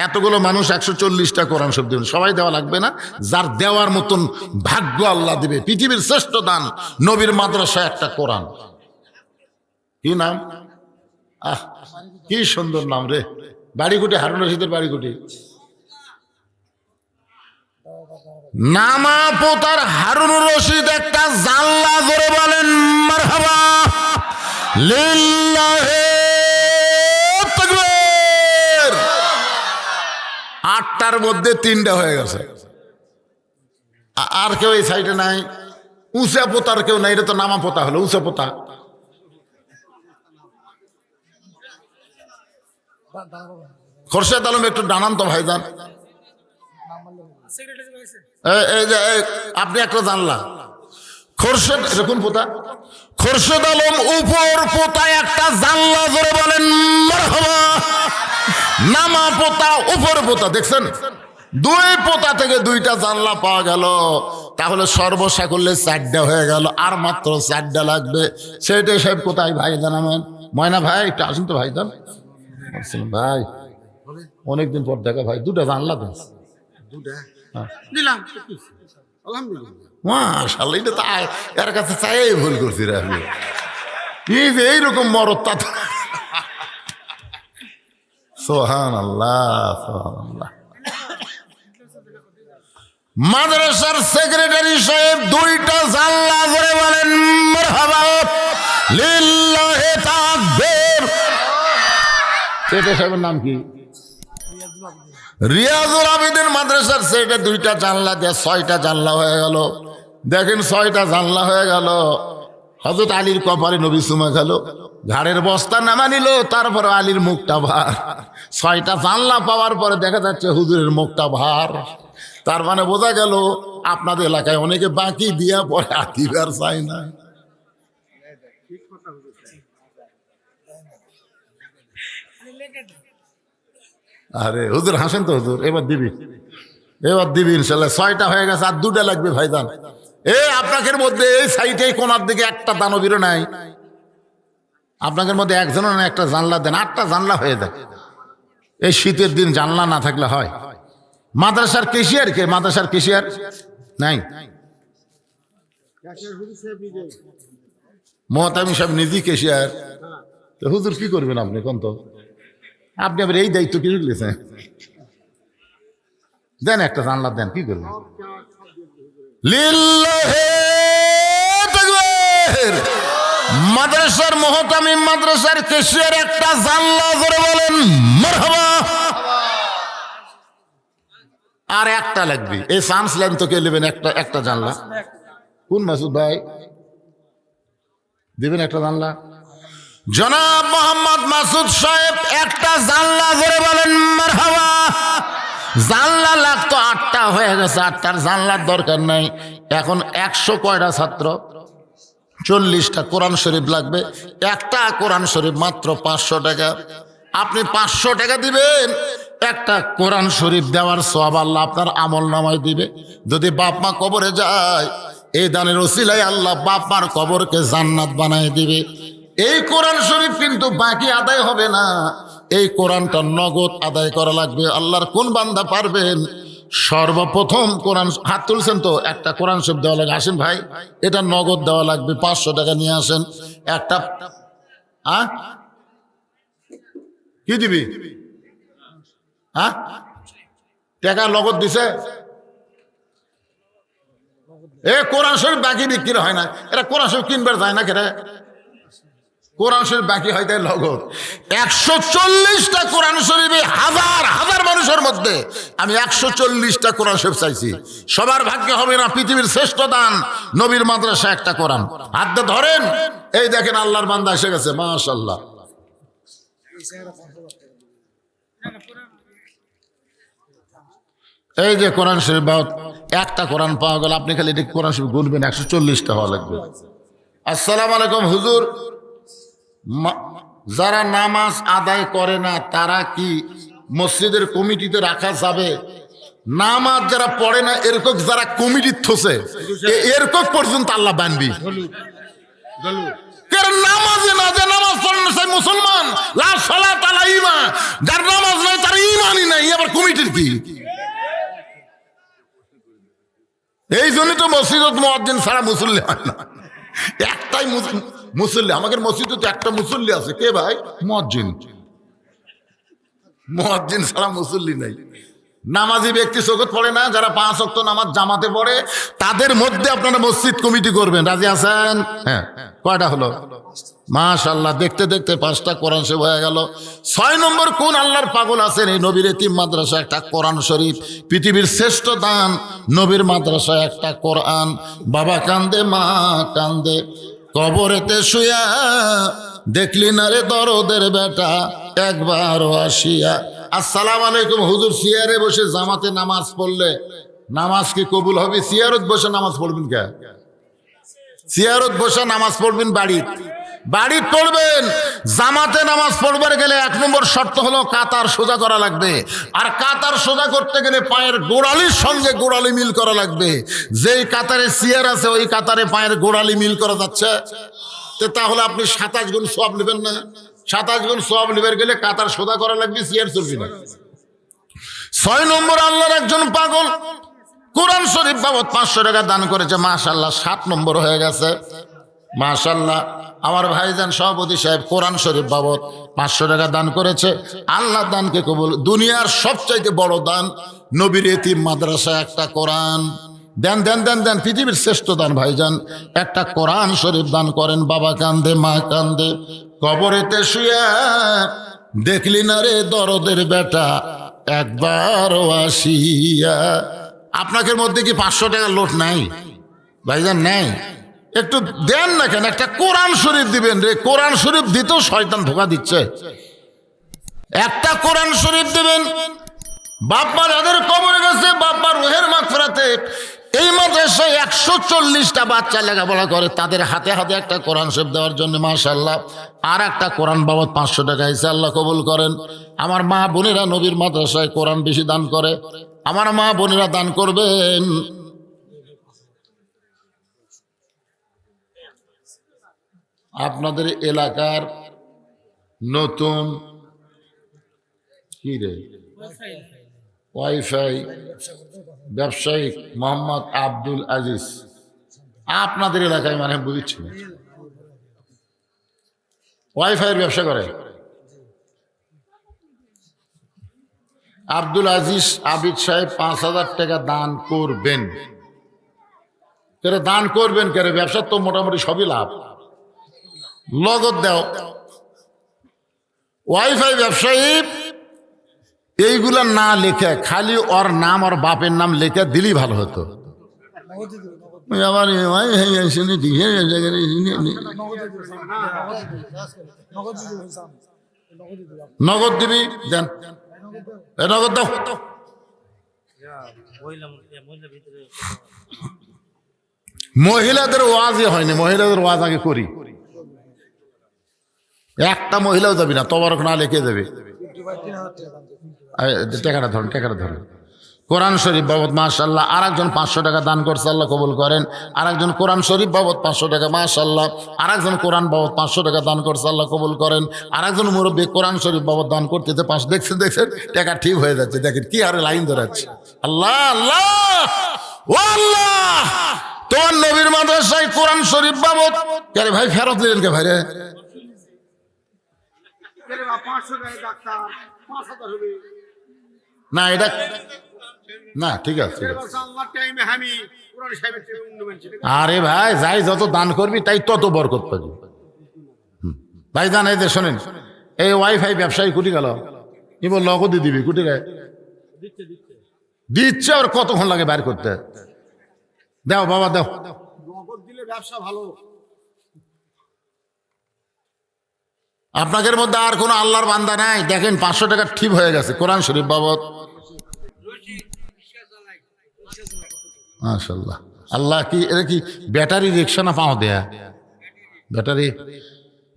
এতগুলো মানুষ 140টা কোরআন শরীফ দেবেন, সবাই দেওয়া লাগবে না, যার দেওয়ার মতন ভাগ্য আল্লাহ দিবে। পৃথিবীর শ্রেষ্ঠ দান নবীর মাদ্রাসায় একটা কোরআন। কি নাম? কি সুন্দর নাম রে! বাড়িকুটি, হারুন রশিদের বাড়িকুটি। নামা পোতার হারুন রশিদ একটা জানলা, জোরে বলেন মারহাবা। লিল্লাহি তাকবীর। 8টার মধ্যে 3টা হয়ে গেছে। আর কেউ এই সাইডে নাই? উঁচা পোতার কেউ নাই? এটা তো নামা পোতা হলো, উঁচা পোতা। খোরশেদ আলম একটু ডানান তো ভাইজান। এই যে আপনি একটা জানলা, খোরশেদ, এরকম পোতা, খোরশেদ আলম উপর পোতায় একটা জানলা, জোরে বলেন মারহাবা। নামা পোতা, উপর পোতা, দেখছেন? 2 পোতা থেকে 2টা জানলা পাওয়া গেল। তাহলে সর্বসাকুল্যে 4টা হয়ে গেল, আর মাত্র 4টা লাগবে। সেটাই সব কোথায় ভাই জানাবেন? ময়না ভাই একটু আসুন তো ভাইজান। ভাই অনেকদিন পর দেখা ভাই, 2টা জানলা দেন। মাশাআল্লাহ, এটা তো এর কাছে চাই ভুল করছি রে আমি। এই যে এইরকম মরদ, তা সুবহানাল্লাহ, সুবহানাল্লাহ। মাদ্রাসার সেক্রেটারি সাহেব 2টা জানলা করে বলেন মারহাবা। সেটা সাহেবের নাম কি? রিয়াজুল আবেদিন মাদ্রাসার সেটে 2টা জানলা দিয়ে 6টা জানলা হয়ে গেল। দেখেন 6টা জানলা হয়ে গেল। হযরত আলীর কপালে নবী চুমা গেল, ঘাড়ের বস্তা নামা নিল, তারপরে আলীর মুখটা ভার। 6টা জানলা পাওয়ার পরে দেখা যাচ্ছে হুজুরের মুখটা ভার। তার মানে বোঝা গেল আপনাদের এলাকায় অনেকে বাকি দিয়া পরে আতিবার চায় না। আরে হুজুর হাসেন তো হুজুর, এবার দিবি, এবার দিবি ইনশাল্লাহ। 6টা হয়ে গেছে, আর 2টা লাগবে ভাইজান। আপনাদের মধ্যে এই সাইডে কোনার দিকে একটা দানবীরও নাই, আপনাদের মধ্যে একজনও না, একটা জানলা দেন, 8টা জানলা হয়ে যায়। এই শীতের দিন জানলা না থাকলে হয়? মাদ্রাসার কেশিয়ার কে? মাদ্রাসার কেশিয়ার নাই? মহতামি সাহেব নিজেই কেশিয়ার। তো হুজুর কি করবেন আপনি কোন? তো আপনি আবার এই দায়িত্ব কি লিখেছেন? দেন একটা জানলা দেন, কি করবেন? লিল্লাহে তাকবীর। মাদ্রাসার মহতামিম মাদ্রাসার কেশিয়ার একটা জানলা করে বলেন মারহাবা। আর একটা লাগবে, এই চান্স লাইন তো কে নেবেন? একটা জানলা। কোন মাসুদ ভাই দিবেন একটা জানলা? জনাব মোহাম্মদ মাসুদ সাহেব একটা জানলা ধরে বলেন মারহাবা। জানলা লাগতো 8টা, হয়ে গেছে 8টার জানলার দরকার নাই। এখন 100 কয়টা ছাত্র? 40টা কোরআন শরীফ লাগবে। একটা কোরআন শরীফ মাত্র 500 টাকা। আপনি 500 টাকা দিবেন, একটা কোরআন শরীফ দেওয়ার সওয়াব আল্লাহ আপনার আমল নামায় দিবে। যদি বাপ মা কবরে যায়, এই দানের ওসিলায় আল্লাহ বাপ মার কবরকে জান্নাত বানায় দিবে। এই কোরআন শরীফ কিন্তু বাকি আদায় হবে না, এই কোরআনটা নগদ আদায় করা লাগবে। আল্লাহর কোন বান্দা পারবেন? সর্বপ্রথম কোরআন, হাত তুলছেন তো, একটা কোরআন শরীফ দেওয়া লাগে। আসেন ভাই, এটা নগদ দেওয়া লাগবে, 500 টাকা নিয়ে আসেন। একটা কি দিবি? টাকা নগদ দিছে? কোরআন শরীফ বাকি বিক্রি হয় না, এরা কোরআন শরীফ কিনবার যায় না কেরে? কোরআন শরীফ বাকি হয় তাই নগদ। 140টা কোরআন শরীফে হাজার হাজার মানুষের মধ্যে আমি 140টা কোরআন শরীফ চাইছি। সবার ভাগ্যে হবে না। পৃথিবীর শ্রেষ্ঠ দান নবীর মাদ্রাসা একটা কোরআন। হাত ধরেন, এই দেখেন আল্লাহর বান্দা এসে গেছে, মাশাআল্লাহ। এই যে কোরআন শরীফ, একটা কোরআন পাওয়া গেল। আপনি খালি এটি কোরআন শরীফ গুনবেন, 140টা হওয়া লাগবে। আসসালামু আলাইকুম হুজুর, যারা নামাজ আদায় করে না তারা কি মসজিদের কমিটিতে রাখা যাবে? নামাজ যারা পড়ে না এরকম যারা কমিটির থসে, এরকম পর্যন্ত আল্লাহ বানবি। নামাজে না, যে নামাজ পড়ে না সেই মুসলমান। লা সালাত আলা ঈমান, যার নামাজ নাই তার ঈমানই নাই, আবার কমিটির কি? এই জন্যই তো মসজিদত মুয়াজ্জিন ছাড়া মুসল্লি হয় না। একটাই মুসল্লি, আমাদের মসজিদে তো একটা মুসল্লি আছে। কে ভাই? মুয়াজ্জিন। মুয়াজ্জিন ছাড়া মুসল্লি নাই। নামাজি ব্যক্তি চোখত পড়ে না, যারা 5 ওয়াক্ত নামাজ জামাতে পড়ে তাদের মধ্যে আপনারা মসজিদ কমিটি করবেন। রাজি আছেন? হ্যাঁ। কয়টা হলো? মাশাআল্লাহ, দেখতে দেখতে 5টা কোরআন শরীফ হয়ে গেল। 6 নম্বর কোন আল্লাহর পাগল আছেন? এই নবীর এতিম মাদ্রাসা একটা কোরআন শরীফ, পৃথিবীর শ্রেষ্ঠ দান নবীর মাদ্রাসা একটা কোরআন। বাবা কান্দে, মা কান্দে, কবরেতে শুয়া, দেখলি না রে দরদের বেটা একবারও আসিয়া। আসসালামু আলাইকুম হুজুর, চেয়ারে বসে জামাতে নামাজ পড়লে নামাজ কি কবুল হবে? চেয়ারত বসে নামাজ পড়বেন কে? চেয়ারত বসে নামাজ পড়বেন বাড়ি পড়বেন। জামাতে নামাজ পড়বার গেলে 1 নম্বর শর্ত হলো কাতার সোজা করা লাগবে। আর কাতার সোজা করতে গেলে পায়ের গোড়ালির সঙ্গে গোড়ালি মিল করা লাগবে। যেই কাতারে চেয়ার আছে ওই কাতারে পায়ের গোড়ালি মিল করা যাচ্ছে, তাহলে আপনি 27 গুণ সওয়াব নেবেন না? 27 গুণ সওয়াব নেবার গেলে কাতার সোজা করা লাগবে, চেয়ার চলবে না। 6 নম্বর আল্লাহর একজন পাগল কোরআন শরীফ বাবদ 500 টাকা দান করেছে। মাশাআল্লাহ, 7 নম্বর হয়ে গেছে। মাশাআল্লাহ, আমার ভাইজান সভাপতি সাহেব কোরআন শরীফ বাবদ 500 টাকা দান করেছে। আল্লাহ দানকে কবুল। দুনিয়ার সবচাইতে বড় দান নবীর এতিম মাদ্রাসা একটা কোরআন। দেন দেন দেন দেন, পৃথিবীর শ্রেষ্ঠ দান ভাইজান, একটা কোরআন শরীফ দান করেন। বাবা কান্দে, মা কান্দে, কবরেতে শুয়ে দেখলি না রে দরদের বেটা একবার আসিয়া। আপনাদের মধ্যে কি 500 টাকার লোট নাই ভাইজান? নাই? একটু দেন না কেন, একটা কোরআন শরীফ দিবেন রে। কোরআন শরীফ দিতেও শয়তান ধোকা দিচ্ছে। একটা কোরআন শরীফ দিবেন। বাপ্পা যাদের কবরে গেছে, বাপ্পা রুহের মাগফিরাতে এই মাদ্রাসায় 140টা বাচ্চা লেখাপড়া করে, তাদের হাতে হাতে একটা কোরআন শরীফ দেওয়ার জন্য মাশাআল্লাহ আর একটা কোরআন বাবদ 500 টাকা এসে আল্লাহ কবুল করেন। আমার মা বোনেরা নবীর মাদ্রাসায় কোরআন বেশি দান করে, আমার মা বোনেরা দান করবেন। আপনাদের এলাকার নতুন কি রে ওয়াইফাই ব্যবসায়িক মোহাম্মদ আব্দুল আজিজ, আপনাদের এলাকায় মানে বুঝছি ওয়াইফাইয়ের ব্যবসা করে। আব্দুল আজিজ আবিদ সাহেব 5,000 টাকা দান করবেন। দান করবেন কে? ব্যবসার তো মোটামুটি সবই লাভ, নগদ দাও। ওয়াইফাই ব্যবসায়ী এইগুলা না লেখে খালি ওর নাম আর বাপের নাম লেখে দিলেই ভালো হতো। আবার নগদ দিবি, দেন নগদ দাও। মহিলাদের ওয়াজই হয়নি, মহিলাদের ওয়াজ আগে করি। একটা মহিলাও যাবি না, তবরক না লিখে দেবে। টাকাটা ধরুন, টাকাটা ধরুন। কোরআন শরীফ বাবদ মাশাআল্লাহ আর একজন 500 টাকা দান করছে, আল্লাহ কবুল করেন। আর একজন কোরআন শরীফ বাবদ 500 টাকা মাশাআল্লাহ, আর একজন কোরআন বাবদ 500 টাকা দান করছে, আল্লাহ কবুল করেন। আর একজন মুরব্বী কোরআন শরীফ বাবদ দান করতেছে 5। দেখছেন দেখছেন টাকা ঠিক হয়ে যাচ্ছে, দেখেন কি হারে লাইন ধরাচ্ছে। আল্লাহ আল্লাহ ও আল্লাহ, তোমার নবীর মাদ্রাসায় কোরআন শরীফ বাবদ কে ভাই ফেরত দিলেন কে ভাই রে? না এটা না, ঠিক আছে। আরে ভাই যাই যত দান করবি তাই তত বরকত পাবি ভাই। জান এই যে শোনেন, এই ওয়াইফাই ব্যবসায়ী কুটি গেল, ই বল নগদই দিবি, কুটি গায়ে দিচ্ছে। আর কতক্ষণ লাগে বাইর করতে? দাও বাবা দাও, নগদ দিলে ব্যবসা ভালো। আপনাদের মধ্যে আর কোনো আল্লাহর বান্দা নাই? দেখেন 500 টাকা ঠিক হয়ে গেছে কোরআন শরীফ বাবদ। মাশাআল্লাহ। আল্লাহ কি এটা কি ব্যাটারি রিক্সা না পাও দেয়া?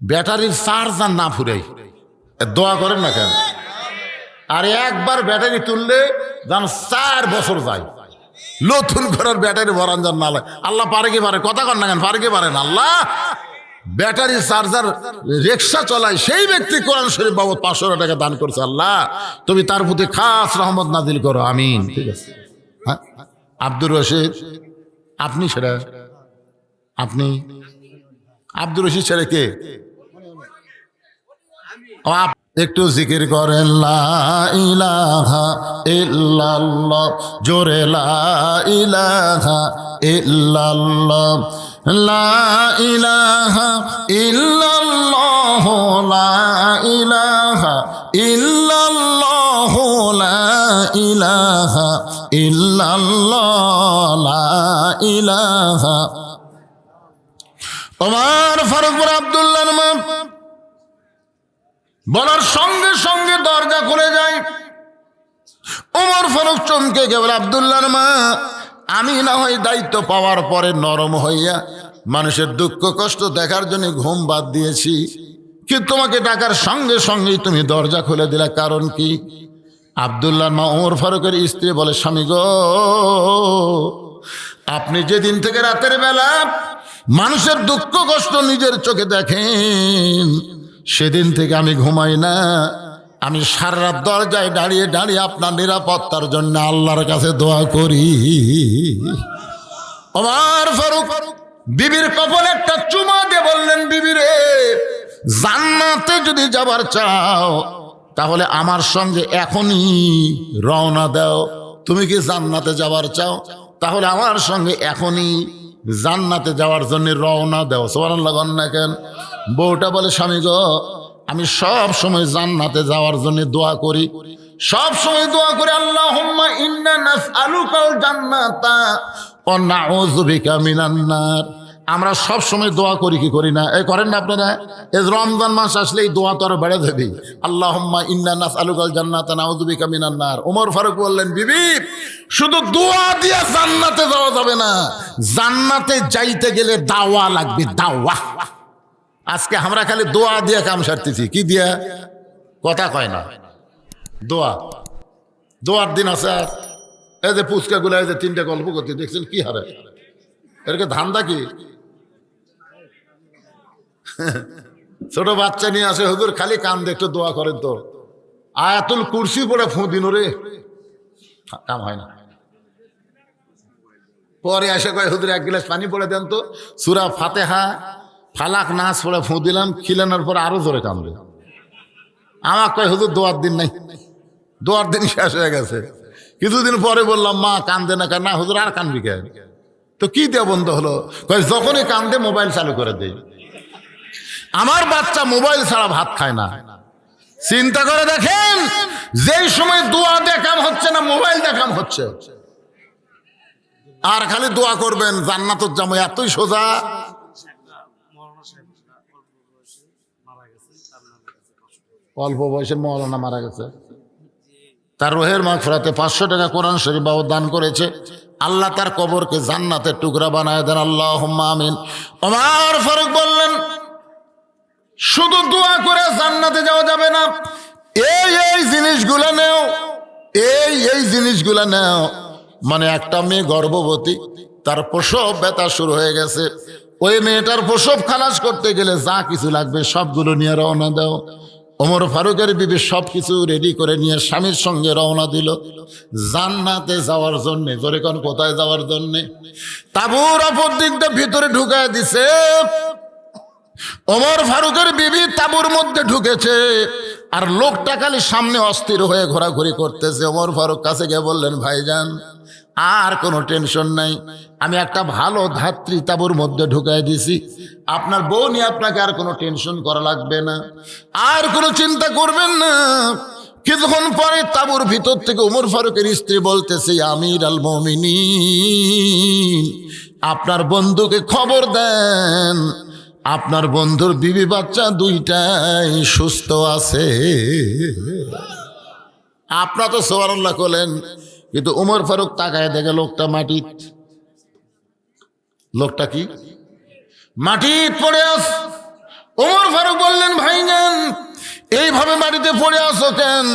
ব্যাটারির চার্জার না ফুরাই দোয়া করেন না কেন? আর একবার ব্যাটারি তুললে যেন 4 বছর যায়, নতুন করার ব্যাটারি ভরান যান না। আল্লাহ পারে কি পারে? কথা কন না কেন? পারে কি পারেন? আল্লাহ ব্যাটারি চার্জার রিক্সা চলায় সেই ব্যক্তি কোরআন শরীফ বাবদ 500 টাকা দান করছে। আল্লাহ তুমি তার প্রতি খাস রহমত নাজিল করো, আমিন। ঠিক আছে। হ্যাঁ আব্দুর রশিদ, আপনি সেটা আপনি আব্দুর রশিদ ছেড়ে কে? একটু জিকির করেন লা ইলাহা ইল্লাল্লাহ, জোরে লা ইলাহা ইল্লাল্লাহ, লা ইলাহা ইল্লাল্লাহ, লা ইলাহা ইল্লাল্লাহ, লা ইলাহা ইল্লাল্লাহ, লা ইলাহা। ওমর ফারুক আব্দুল্লাহর মা বলার সঙ্গে সঙ্গে দরজা খুলে যায়। ওমর ফারুক চমকে গেল। আব্দুল্লাহর মা, আমি না হয় দায়িত্ব পাওয়ার পরে নরম হইয়া মানুষের দুঃখ কষ্ট দেখার জন্য ঘুম বাদ দিয়েছি, কিন্তু তোমাকে ডাকার সঙ্গে সঙ্গেই তুমি দরজা খুলে দিলা, কারণ কি? আব্দুল্লাহর মা ওমর ফারুকের স্ত্রী বলে, স্বামী গো, আপনি যেদিন থেকে রাতের বেলা মানুষের দুঃখ কষ্ট নিজের চোখে দেখেন, সেদিন থেকে আমি ঘুমাই না। আমি সারা রাত দরজায় দাঁড়িয়ে দাঁড়িয়ে আপনার নিরাপত্তার জন্য আল্লাহর কাছে দোয়া করি। ওমর ফারুক বিবির কপালে একটা চুমা দিয়ে বললেন, বিবি রে, জান্নাতে যদি যাবার চাও তাহলে আমার সঙ্গে এখনই রওনা দাও। তুমি কি জান্নাতে যাবার চাও? তাহলে আমার সঙ্গে এখনই জান্নাতে যাওয়ার জন্য রওনা দাও। সুবহানাল্লাহ। না কেন? বউটা বলে, স্বামী গো, আমি সব সময় জান্নাতে যাওয়ার জন্য দোয়া করি, সব সময় দোয়া করি আল্লাহুম্মা ইন্না নাসআলুকাল জান্নাতা ওয়া নাউযু বিকা মিনান নার। আমরা সব সময় দোয়া করি কি করি না? এই করেন না আপনারা? এই রমজান মাস আসলেই দোয়া তো আরো বেড়ে যাবে। আল্লাহুম্মা ইন্না নাসআলুকাল জান্নাতা নাউযু বিকা মিনান নার। ওমর ফারুক বললেন, বিবি শুধু দোয়া দিয়ে জান্নাতে যাওয়া যাবে না, জান্নাতে যাইতে গেলে দাওয়া লাগবে, দাওয়া। আজকে আমরা খালি দোয়া দিয়ে কাম সারতেছি, কি দিয়া? কথা কয় না। দোয়া, দোয়ার দিন আছে। আর এই যে পুচকা গুলা, এই যে তিনটা গল্প করতে দেখছেন, কি হারে এরকে ধান্দা কি? ছোট বাচ্চা নিয়ে আসে, হুজুর খালি কাম দেখতে দোয়া করেন তো, আয়াতুল কুরসি পড়ে ফোঁ দিন রে, কাম হয় না। পরে এসে কয়, হুজুর এক গ্লাস পানি পড়ে দেন তো, সূরা ফাতিহা ফালাক নাস পড়ে ফোঁ দিলাম, খিলানোর পর আরো জোরে কামড়ে। আমার কয়, হুজুর দোয়ার দিন নাই, দোয়ার দিন শেষ হয়ে গেছে। কিছুদিন পরে বললাম, মা কান্দে না কেন? না হুজুর আর কানবি কেন? তো কি দিয়ে বন্ধ হলো? কয় যখনই কান্দে মোবাইল চালু করে দেই। আমার বাচ্চা মোবাইল ছাড়া ভাত খায় না। চিন্তা করে দেখেন, যেই সময় দোয়া দেখাম হচ্ছে না, মোবাইল দেখাম হচ্ছে। আর খালি দোয়া করবেন জান্নাতের যাবো, এতই সোজা। অল্প বয়সে মৌলানা মারা গেছে, তার রোহের মাগফিরাতে 500 টাকা কোরআন শরীফ বাবু দান করেছে। আল্লাহ তার কবরকে জান্নাতের টুকরা বানায় দেন, আল্লাহুম্মা আমিন। ওমর ফারুক বললেন, শুধু দোয়া করে জান্নাতে যাওয়া যাবে না, এই জিনিসগুলো নেও, এই জিনিসগুলো নেও। মানে একটা মেয়ে গর্ভবতী, তার প্রসব ব্যথা শুরু হয়ে গেছে, ওই মেয়েটার প্রসব খালাস করতে গেলে যা কিছু লাগবে সবগুলো নিয়ে রওনা দাও। ওমর ফারুকের বিবি সবকিছু রেডি করে নিয়ে স্বামীর সঙ্গে রওনা দিল জান্নাতে যাওয়ার জন্যে। জোরে কোন, কোথায় যাওয়ার জন্যে? তাঁবুর অপর দিকটা ভিতরে ঢুকায় দিছে। ওমর ফারুকের বিবি তাঁবুর মধ্যে ঢুকেছে, আর লোকটা খালি সামনে অস্থির হয়ে ঘোরাঘুরি করতেছে। ওমর ফারুক কাছে গিয়ে বললেন, ভাইজান আর কোনো টেনশন নাই, আমি একটা ভালো ধাত্রী তাঁবুর মধ্যে ঢুকাই দিছি, আপনার বউ নিয়ে আপনাকে আর কোনো টেনশন করা লাগবে না, আর কোনো চিন্তা করবেন না। কিছুক্ষণ পরে তাঁবুর ভিতর থেকে ওমর ফারুকের স্ত্রী বলতেছে, আমির আল মুমিনিন, আপনার বন্ধুকে খবর দেন, আপনার বন্ধুর বিবি বাচ্চা দুইটাই সুস্থ আছে। আপনার তো সুবহানাল্লাহ করলেন, কিন্তু ওমর ফারুক তাকায় দেখে লোকটা মাটি, লোকটা কি মাটি পড়ে আস। ওমর ফারুক বললেন, ভাইজান এইভাবে মাটিতে পড়ে আসো কেন?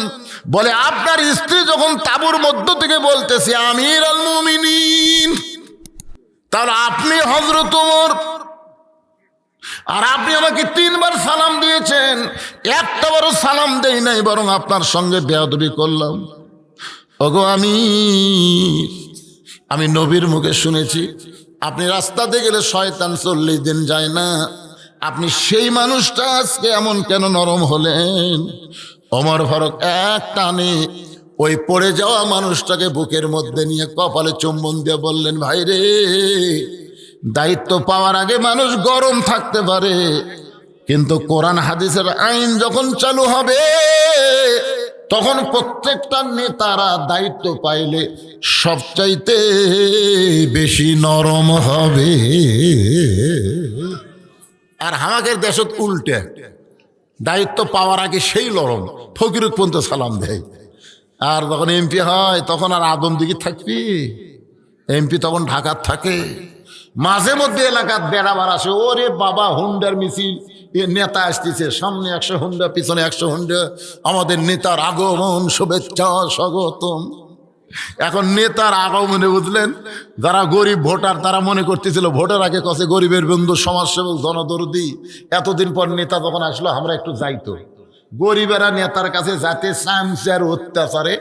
বলে, আপনার স্ত্রী যখন তাঁবুর মধ্য থেকে বলতেছে আমির আল মুমিনিন, তাহলে আপনি হযরত ওমর, আর আপনি আমাকে 3 বার সালাম দিয়েছেন, একটা বারও সালাম দেই নাই, বরং আপনার সঙ্গে বেয়াদবি করলাম। ওগো আমি নবীর মুখে শুনেছি, আপনি রাস্তাতে গেলে শয়তান 40 দিন যায় না, আপনি সেই মানুষটা আজকে এমন কেন নরম হলেন? ওমর ফারুক এক টানে ওই পড়ে যাওয়া মানুষটাকে বুকের মধ্যে নিয়ে কপালে চুম্বন দিয়ে বললেন, ভাই রে, দায়িত্ব পাওয়ার আগে মানুষ গরম থাকতে পারে, কিন্তু কোরআন হাদিসের আইন যখন চালু হবে তখন প্রত্যেকটা নেতারা দায়িত্ব পাইলে সবচাইতে বেশি নরম হবে। আর আমাদের দেশত উল্টে, দায়িত্ব পাওয়ার আগে সেই নরম, ফকিরুক পর্যন্ত সালাম দেয়। আর যখন এমপি হয় তখন আর আদম দিকে থাকবি, এমপি তখন ঢাকার থাকে, মাঝে মধ্যে এলাকার বেড়াবার আসে, ওরে বাবা হুন্ডার মিছিল, নেতা আসতেছে, সামনে 100 হুন্ডা, পিছনে 100 হুন্ডা, আমাদের নেতার আগমন, শুভেচ্ছা স্বাগতম। এখন নেতার আগমনে বুঝলেন, যারা গরিব ভোটার তারা মনে করতেছিল ভোটের আগে কসে গরিবের বন্ধু, সমাজসেবক, জনদরদি। এতদিন পর নেতা যখন আসলো আমরা একটু যাইতো, গরিবেরা নেতার কাছে যাতে সামসার অত্যাচারে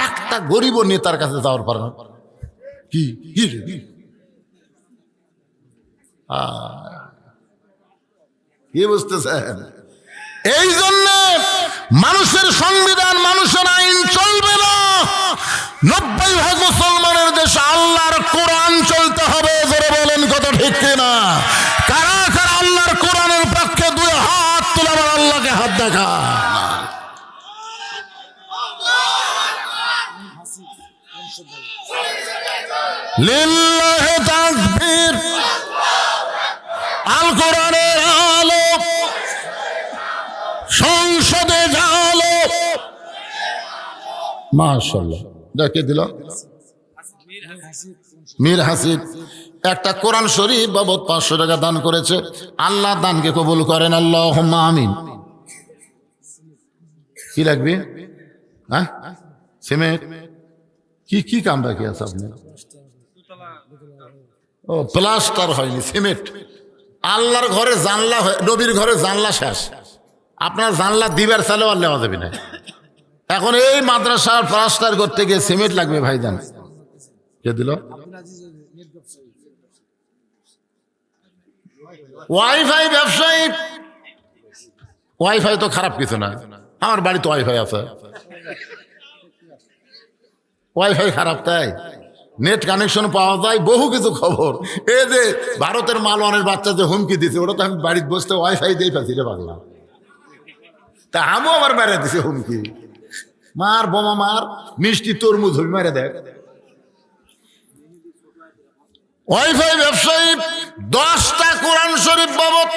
একটা গরিব নেতার কাছে যাওয়ার পারে না। কি কি বুঝতেছেন? এই জন্য মানুষের সংবিধান, মানুষের আইন চলবে না। 90% মুসলমানের দেশে আল্লাহর কোরআন চলতে হবে। জোরে বলেন কথা ঠিক কিনা? কারা কারা আল্লাহর কোরআনের পক্ষে 2 হাত তুলে আল্লাহকে হাত দেখা লিল্লাহি তাকবীর। আল কোরআনের আলো সংসদে জালো। মাশাআল্লাহ। দেখে দিল মীর হাসিব একটা কোরআন শরীফ বাবদ 500 টাকা দান করেছে। আল্লাহ দানকে কবুল করেন, আল্লাহুম্মা আমিন। কি লাগবে? হ্যাঁ, সিমেন্ট। কি কাম বাকি আছে আপনার? ও, প্লাস্টার হয়নি, সিমেন্ট। আল্লাহর ঘরে জানলা, নবীর ঘরে জানলা শেষ, আপনার জানলা দিবার চালেও আর নেওয়া যাবে না। এখন এই মাদ্রাসার প্লাস্টার করতে গিয়ে সিমেন্ট লাগবে ভাইজান। কে দিল? ওয়াইফাই ব্যবসায়ী। ওয়াইফাই তো খারাপ কিছু না, আমার বাড়িতে ওয়াইফাই আছে। ওয়াইফাই খারাপ তাই? নেট কানেকশন পাওয়া যায়, বহু কিছু খবর। এই যে ভারতের মালওয়ানের বাচ্চা যে হুমকি দিছে, ওটা তো আমি বাড়িতে বসতে ওয়াইফাই দিয়ে পাচ্ছি রে পাগলা। তা আমিও আবার বাইরে দিছে হুমকি, মার বোমা মার, মিষ্টি তরমুজ হবি মারে দেখ। ওয়াইফাই ব্যবসায়ী 10টা কোরআন শরীফ বাবদ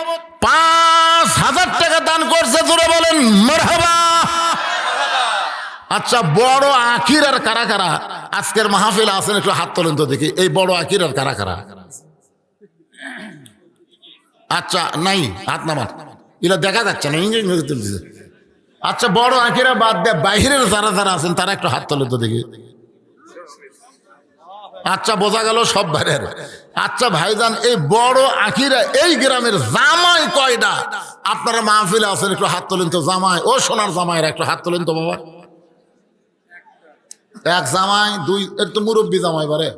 5,000 টাকা দান করছে। জোরে বলেন মারহাবা। আচ্ছা, বড় আখির আর কারা কারা আজকের মাহফিলে আছেন? একটু হাত তোলেন তো দেখি। এই বড় আখির আর কারা কারা? আচ্ছা, নাই, হাত নামান। এগুলো দেখা যাচ্ছে না, ইংরেজি। আচ্ছা, বড় আখিরা বাদ দেয় বাইরের যারা যারা আছেন তারা একটু হাত তোলেন তো দেখি। আচ্ছা, বোঝা গেল সব বাইরের। আচ্ছা ভাইজান, এই বড় আখিরা এই গ্রামের জামাই কয়টা আপনারা মাহফিলে আছেন? একটু হাত তোলেন তো। জামাই, ও সোনার জামাইরা একটু হাত তোলেন তো বাবা। এক জামাই, দুই, এর তো মুরব্বী জামাই বারে,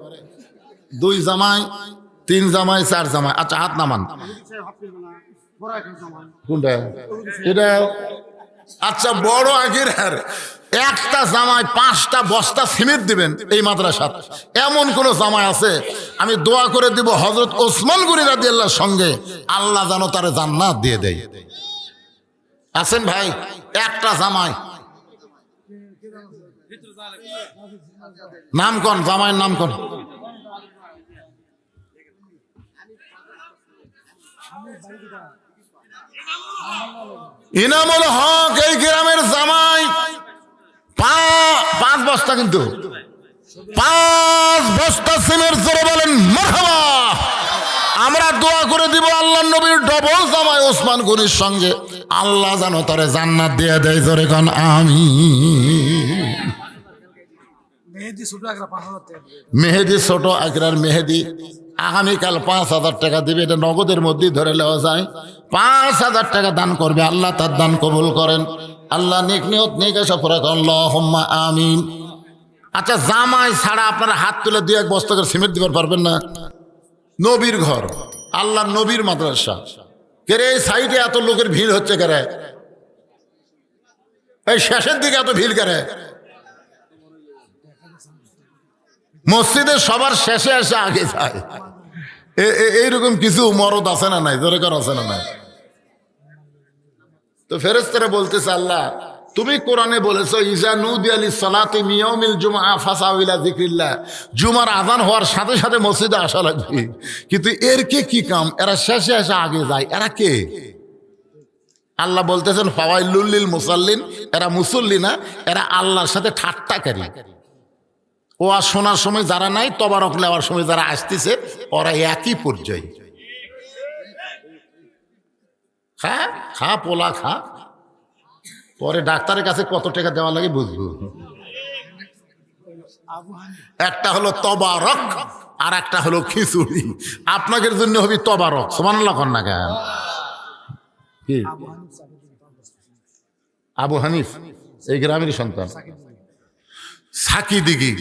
2 জামাই, 3 জামাই, 4 জামাই। আচ্ছা, হাত নামান। কোনটা এটা? আচ্ছা, বড় আখিরার একটা জামাই 5টা বস্তা সিমেন্ট দিবেন এই মাদ্রাসাত, এমন কোন জামাই আছে? আমি দোয়া করে দিব হযরত ওসমান গনি রাদিয়াল্লাহর সঙ্গে আল্লাহ যেন তারে জান্নাত দিয়ে দেয়। আছেন ভাই? একটা জামাই, নাম কোন জামাইয়ের নাম কোন? ইনামুল হক এই গ্রামের জামাই। 5 বস্তা, কিন্তু 5 বস্তা সিমেন্ট। জোরে বলেন মারহাবা। আমরা দোয়া করে দিব আল্লাহর নবীর ডবল জামাই ওসমান গনির সঙ্গে আল্লাহ যেন তারে জান্নাত দিয়ে দেয়। জোরে কোন আমিন। মেহেদি ছোট আকরার মেহেদি আগামীকাল 5,000 টাকা দিবে। এটা নগদের মধ্যেই ধরে নেওয়া যায়। 5,000 টাকা দান করবে, আল্লাহ তার দান কবুল করেন। আল্লাহ নেক নিয়ত নেক আশা পুরা করেন, আল্লাহুম্মা আমিন। আচ্ছা, জামাই ছাড়া আপনারা হাত তুলে 2-1 বস্তা করে সিমেন্ট দিতে পারবেন না? নবীর ঘর, আল্লাহ নবীর মাদ্রাসা, কেরে এই সাইডে এত লোকের ভিড় হচ্ছে কেরে? এই শেষের দিকে এত ভিড় কেরে? মসজিদের সবার শেষে এসে আগে যায়। এইরকম কিছু মরদ আছে না নাই? জোরে কর, আছে না নাই? তো ফেরেশতারা বলতেছে, আল্লাহ তুমি কোরআনে বলেছো ইজা নুদিয়া লিস-সালাতি মিন ইয়াউমিল জুমআ ফাসাউ ইলা যিকরিল্লাহ, জুমার আযান হওয়ার সাথে সাথে মসজিদে আসা লাগবে। কিন্তু এর কি কাম? এরা শেষে এসে আগে যায়, এরা কে? আল্লাহ বলতেছেন ফাওয়াইলুল লিল মুসাল্লিন, এরা মুসল্লি না, এরা আল্লাহর সাথে ঠাট্টাকারী। ও আর শোনার সময় যারা নাই, তবারক নেওয়ার সময় যারা আসতেছে, ওরা একই পর্যায়ে। খা খা পোলা খা, পরে ডাক্তারের কাছে কত টাকা দেওয়া লাগে বুঝবো। একটা হলো তবারক আর একটা হলো খিচুড়ি। আপনাদের জন্য হবে তবারক। সুবহানাল্লাহ কন না কেন? কি আবু হানিফ এই গ্রামের সন্তান? সাকিদিগি,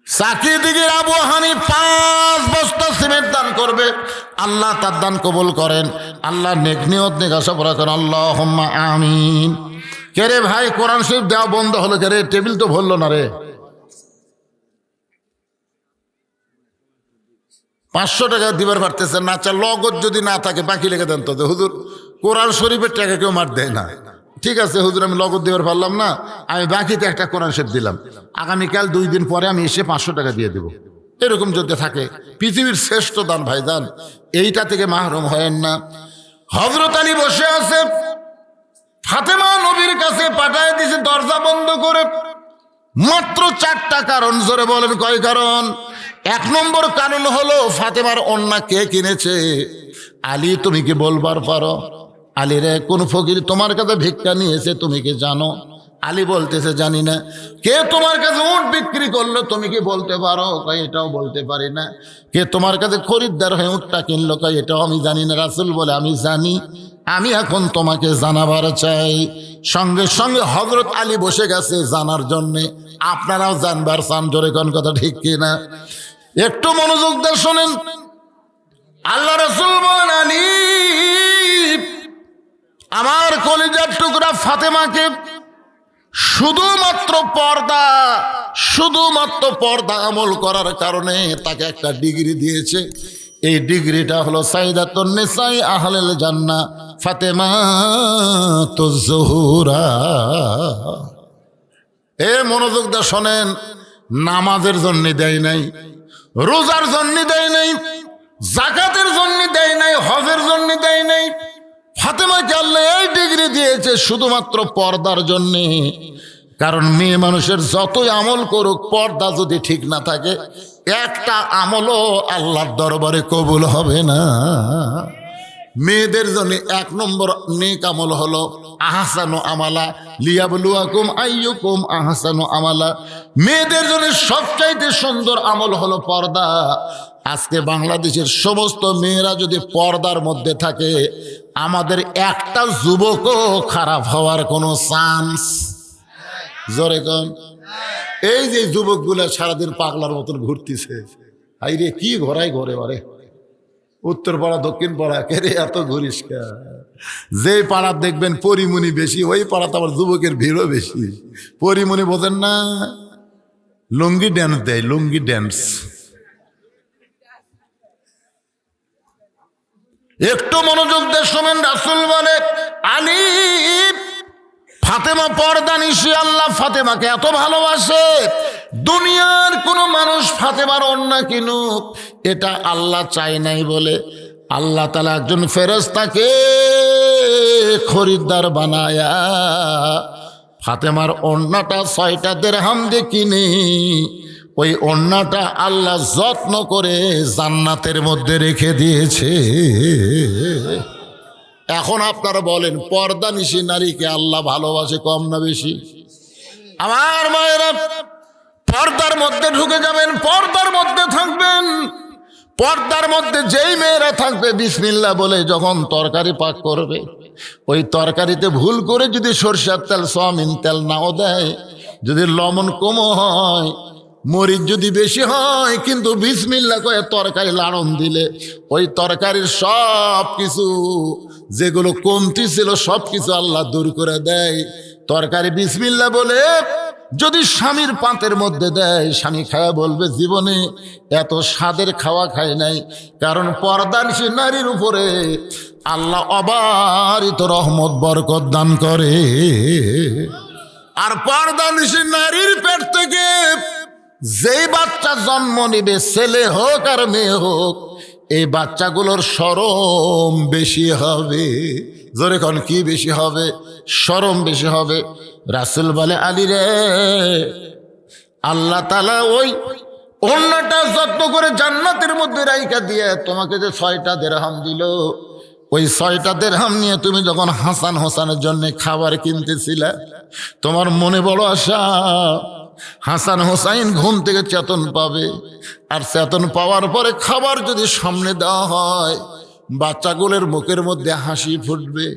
সাকিদিগির আবু হানিফ 5 বস্তা সিমেন্ট দান করবে, আল্লাহ তার দান কবুল করেন। আল্লাহ নেক নিয়ত নেক আশা পুরা করেন, আল্লাহুম্মা আমিন। কে রে ভাই, কোরআন শরীফ দেওয়া বন্ধ হলো কে রে? টেবিল তো ভরলো না রে। 500 টাকা দিবার পারতেছেন না? আচ্ছা, লগত যদি না থাকে বাকি লেগে দেন তো। হুজুর কোরআন শরীফের টাকা কেউ মার দেয় না। ঠিক আছে হুজুর, আমি নগদ দেবার পারলাম না, আমি বাকিতে একটা কোরআন শরীফ দিলাম, আগামীকাল 2 দিন পরে আমি এসে 500 টাকা দিয়ে দেবো। এরকম যদি থাকে, পৃথিবীর শ্রেষ্ঠ দান ভাইদান, এইটা থেকে মাহরুম হয়েন না। হযরত আলী বসে আছে, ফাতেমা নবীর কাছে পাঠায় দিয়েছে দরজা বন্ধ করে। মাত্র 4টা কারণ। জোরে বলেন কয় কারণ? 1 নম্বর কারণ হলো ফাতেমার ওড়না কে কিনেছে। আলী তুমি কি বলবার পারো? আলী রে, কোন ফকির তোমার কাছে ভিক্ষা নিয়েছে তুমি কি জানো? আলী বলতেছে জানি না। কে তোমার কাছে উট বিক্রি করলো তুমি কি বলতে পারো? কয় এটাও বলতে পারি না। কে তোমার কাছে খরিদ্দার হয়ে উটটা কিনলো? কয় এটাও আমি জানি না। রাসূল বলে আমি জানি, আমি এখন তোমাকে জানাবার চাই। সঙ্গে সঙ্গে হযরত আলী বসে গেছে জানার জন্যে। আপনারাও জানবার চান, জোরে কোন কথা ঠিক কিনা? একটু মনোযোগ দিয়ে শোনেন। আল্লাহ রাসূল বলেন আলী, আমার কলিজার টুকরা ফাতেমাকে শুধুমাত্র পর্দা আমল করার কারণে তাকে একটা ডিগ্রি দিয়েছে। এই ডিগ্রিটা হলো সাইয়্যিদাতুন নিসাই আহলিল জান্নাহ ফাতেমাতুজ জোহরা। এ মনোযোগ দিয়ে শোনেন। নামাজের জন্য দেয় নাই, রোজার জন্য দেয় নাই, যাকাতের জন্য দেয় নাই, হজের জন্য দেয় নাই। ফাতেমাকে আল্লাহ এই ডিগ্রি দিয়েছে শুধুমাত্র পর্দার জন্যে। কারণ মেয়ে মানুষের যতই আমল করুক, পর্দা যদি ঠিক না থাকে, একটা আমলও আল্লাহর দরবারে কবুল হবে না। মেয়েদের জন্য 1 নম্বর নেক আমল হলো আহসানু আমালা লিয়াবলুয়াকুম আইয়ুকুম আহসানু আমালা। মেয়েদের জন্য সবচাইতে সুন্দর আমল হলো পর্দা। আজকে বাংলাদেশের সমস্ত মেয়েরা যদি পর্দার মধ্যে থাকে, আমাদের একটা যুবকও খারাপ হওয়ার কোনো চান্স, জোরে কোন? এই যে যুবকগুলা সারাদিন পাগলার মতন ঘুরতেছে, আইরে কি ঘোরাই ঘরে বারে, উত্তর পাড়া দক্ষিণ পাড়া, কেরে এত ঘুরিস কে? যে পাড়া দেখবেন পরিমণি বেশি, ওই পাড়াতে আবার যুবকের ভিড়ও বেশি। পরিমণি বোঝেন না? লুঙ্গি ড্যান্স দেয়, লুঙ্গি ড্যান্স। একটু মনোযোগ দিয়ে শোনেন। রাসূল বলে আলী, ফাতেমা পর্দা নিশি। আল্লাহ ফাতেমাকে এত ভালোবাসে, দুনিয়ার কোনো মানুষ ফাতেমার ওড়না কিনুক এটা আল্লাহ চায় নাই বলে আল্লাহ তাআলা একজন ফেরেশতাকে খরিদ্দার বানায়া ফাতেমার ওড়নাটা 6টা দিরহাম দিয়ে কিনে ওই ওড়নাটা আল্লাহ যত্ন করে জান্নাতের মধ্যে রেখে দিয়েছে। এখন আপনারা বলেন, পর্দা নিশি নারীকে আল্লাহ ভালোবাসে কম না বেশি? আমার মায়েরা, পর্দার মধ্যে ঢুকে যাবেন, পর্দার মধ্যে থাকবেন। পর্দার মধ্যে যেই মেয়েরা থাকবে, বিসমিল্লাহ বলে যখন তরকারি পাক করবে, ওই তরকারিতে ভুল করে যদি সরষের তেল, সয়াবিন তেল নাও দেয়, যদি লবণ কম হয়, মরিচ যদি বেশি হয়, কিন্তু বিসমিল্লাহ কয়ে তরকারি লাড়ন দিলে ওই তরকারির সব কিছু যেগুলো কমতি ছিল সব কিছু আল্লাহ দূর করে দেয়। তরকারি বিসমিল্লাহ বলে যদি স্বামীর পাতের মধ্যে দেয়, স্বামী খায়া বলবে জীবনে এত স্বাদের খাওয়া খায় নাই। কারণ পর্দানিশী নারীর উপরে আল্লাহ অবারিত রহমত বরকত দান করে। আর পর্দানিশী নারীর পেট থেকে যেই বাচ্চা জন্ম নিবে, ছেলে হোক আর মেয়ে হোক, এই বাচ্চাগুলোর শরম বেশি হবে। জোরে কোন কি বেশি হবে? শরম বেশি হবে। রাসূল বলে আলী রে, আল্লাহ তাআলা ওই ওড়নাটা যত্ন করে জান্নাতের মধ্যে রাইখা দিয়ে তোমাকে যে 6টা দিরহাম দিল, ওই 6টা দিরহাম নিয়ে তুমি যখন হাসান হোসেনের জন্য খাবার কিনতেছিলে, তোমার মনে বড় আশা হাসান হোসাইন ঘুম থেকে চেতন পাবে, আর চেতন পাওয়ার পরে খাবার যদি সামনে দেওয়া হয়, বাচ্চাগুলোর মুখের মধ্যে হাসি ফুটবে।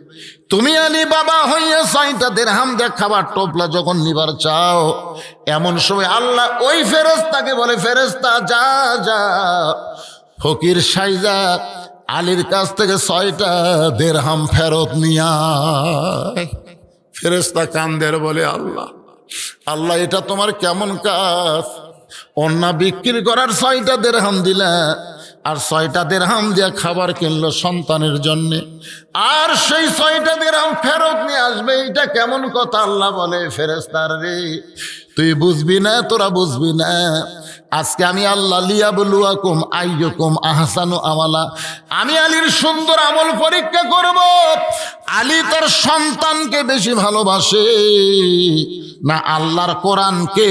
তুমি আলী বাবা হইয়া 6টা দিরহাম দিয়ে খাবার টোপলা যখন নিবার চাও, এমন সময় আল্লাহ ওই ফেরেশতাকে বলে, ফেরেশতা যা যা ফকির সাইজা আলীর কাছ থেকে 6টা দিরহাম ফেরত নিয়া। ফেরেশতা কান্দের বলে, আল্লাহ আল্লাহ এটা তোমার কেমন কাজ? ওড়না বিক্রি করার 6টা দিরহাম দিলা, আর 6টা দিরহাম দিয়ে খাবার কিনলো সন্তানের জন্যে, আর সেই 6টা দিরহাম ফেরত নিয়ে আসবে। এটা কেমন কথা? আল্লাহ বলে, ফেরেশতার রে তুই বুঝবি না, তোরা বুঝবি না। আজকে আমি আল্লাহ লিয়াবলুয়াকুম আইয়ুকুম আহসানু আমালা, আমি আলীর সুন্দর আমল পরীক্ষা করব। আলী তার সন্তানকে বেশি ভালোবাসে না আল্লাহর কোরআনকে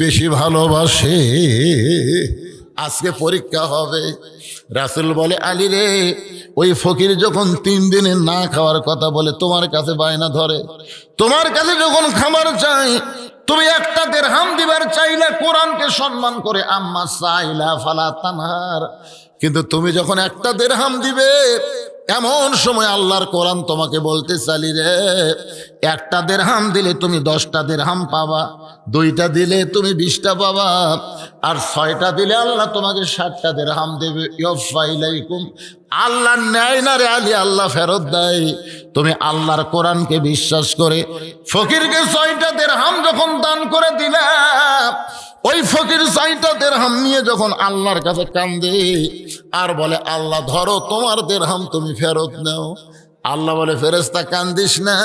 বেশি ভালোবাসে? আজকে পরীক্ষা হবে। রাসূল বলে, আলী রে, ওই ফকির যখন 3 দিনে না খাওয়ার কথা বলে তোমার কাছে বায়না ধরে, তোমার কাছে যখন খাবার চাই, তুমি 1টা দিরহাম দিবার চাইলে কোরআনকে সম্মান করে, আম্মা সাইলা ফালা তানহার, কিন্তু তুমি যখন 1টা দিরহাম দিবে, এমন সময় আল্লাহর কোরআন তোমাকে বলতে চালি রে, 1টা দিরহাম দিলে তুমি 10টা দিরহাম পাবা, 2টা দিলে তুমি 20টা পাবা, আর 6টা দিলে আল্লাহ তোমাকে 60টা দিরহাম দেবে। ইউফাইলাইকুম, আল্লাহ নেয় না রে আলী, আল্লাহ ফেরত দেয়। তুমি আল্লাহর কোরআনকে বিশ্বাস করে ফকিরকে 6টা দিরহাম যখন দান করে দিলা, ওই ফকির 6টা দিরহাম নিয়ে যখন আল্লাহর কাছে কান্দে আর বলে, আল্লাহ ধরো তোমার দিরহাম তুমি ফেরত নাও, আল্লাহ বলে, ফেরেশতা কান্দিস না,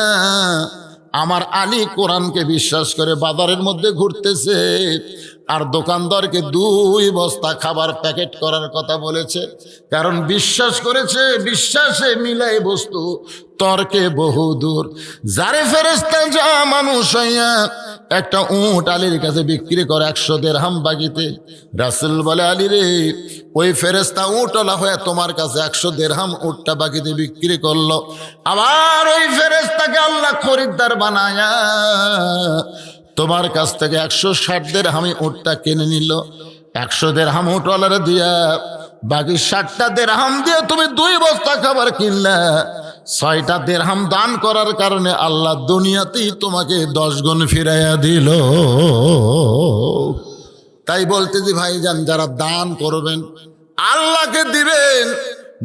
আমার আলী কোরআনকে বিশ্বাস করে বাজারের মধ্যে ঘুরতেছে আর দোকানদারকে 2 বস্তা খাবার প্যাকেট করার কথা বলেছে, কারণ বিশ্বাস করেছে। বিশ্বাসে মিলাই বস্তু, তর্কে বহুদূর। যারে ফেরেশতা যা মানুষ হইয়া একটা উট আলীর কাছে বিক্রি করে 100 দিরহাম বাকিতে, রাসূল বলে, আলী রে, ওই ফেরেশতা উটওয়ালা হয়ে তোমার কাছে 100 দিরহাম উটটা বাকিতে বিক্রি করলো, আবার ওই ফেরেশতাকে আল্লাহ খরিদ্দার বানায়া তোমার কাছ থেকে 160 দিরহামে উটটা কিনে নিল। 100 দিরহাম উটওয়ালারে দিয়া বাকি 60টা দিরহাম দিয়ে তুমি 2 বস্তা খাবার কিনলা। 6টা দিরহাম দান করার কারণে আল্লাহ দুনিয়াতেই তোমাকে 10 গুণ ফিরাইয়া দিল। তাই বলতে যে ভাইজান, যারা দান করবেন আল্লাহকে দিবেন,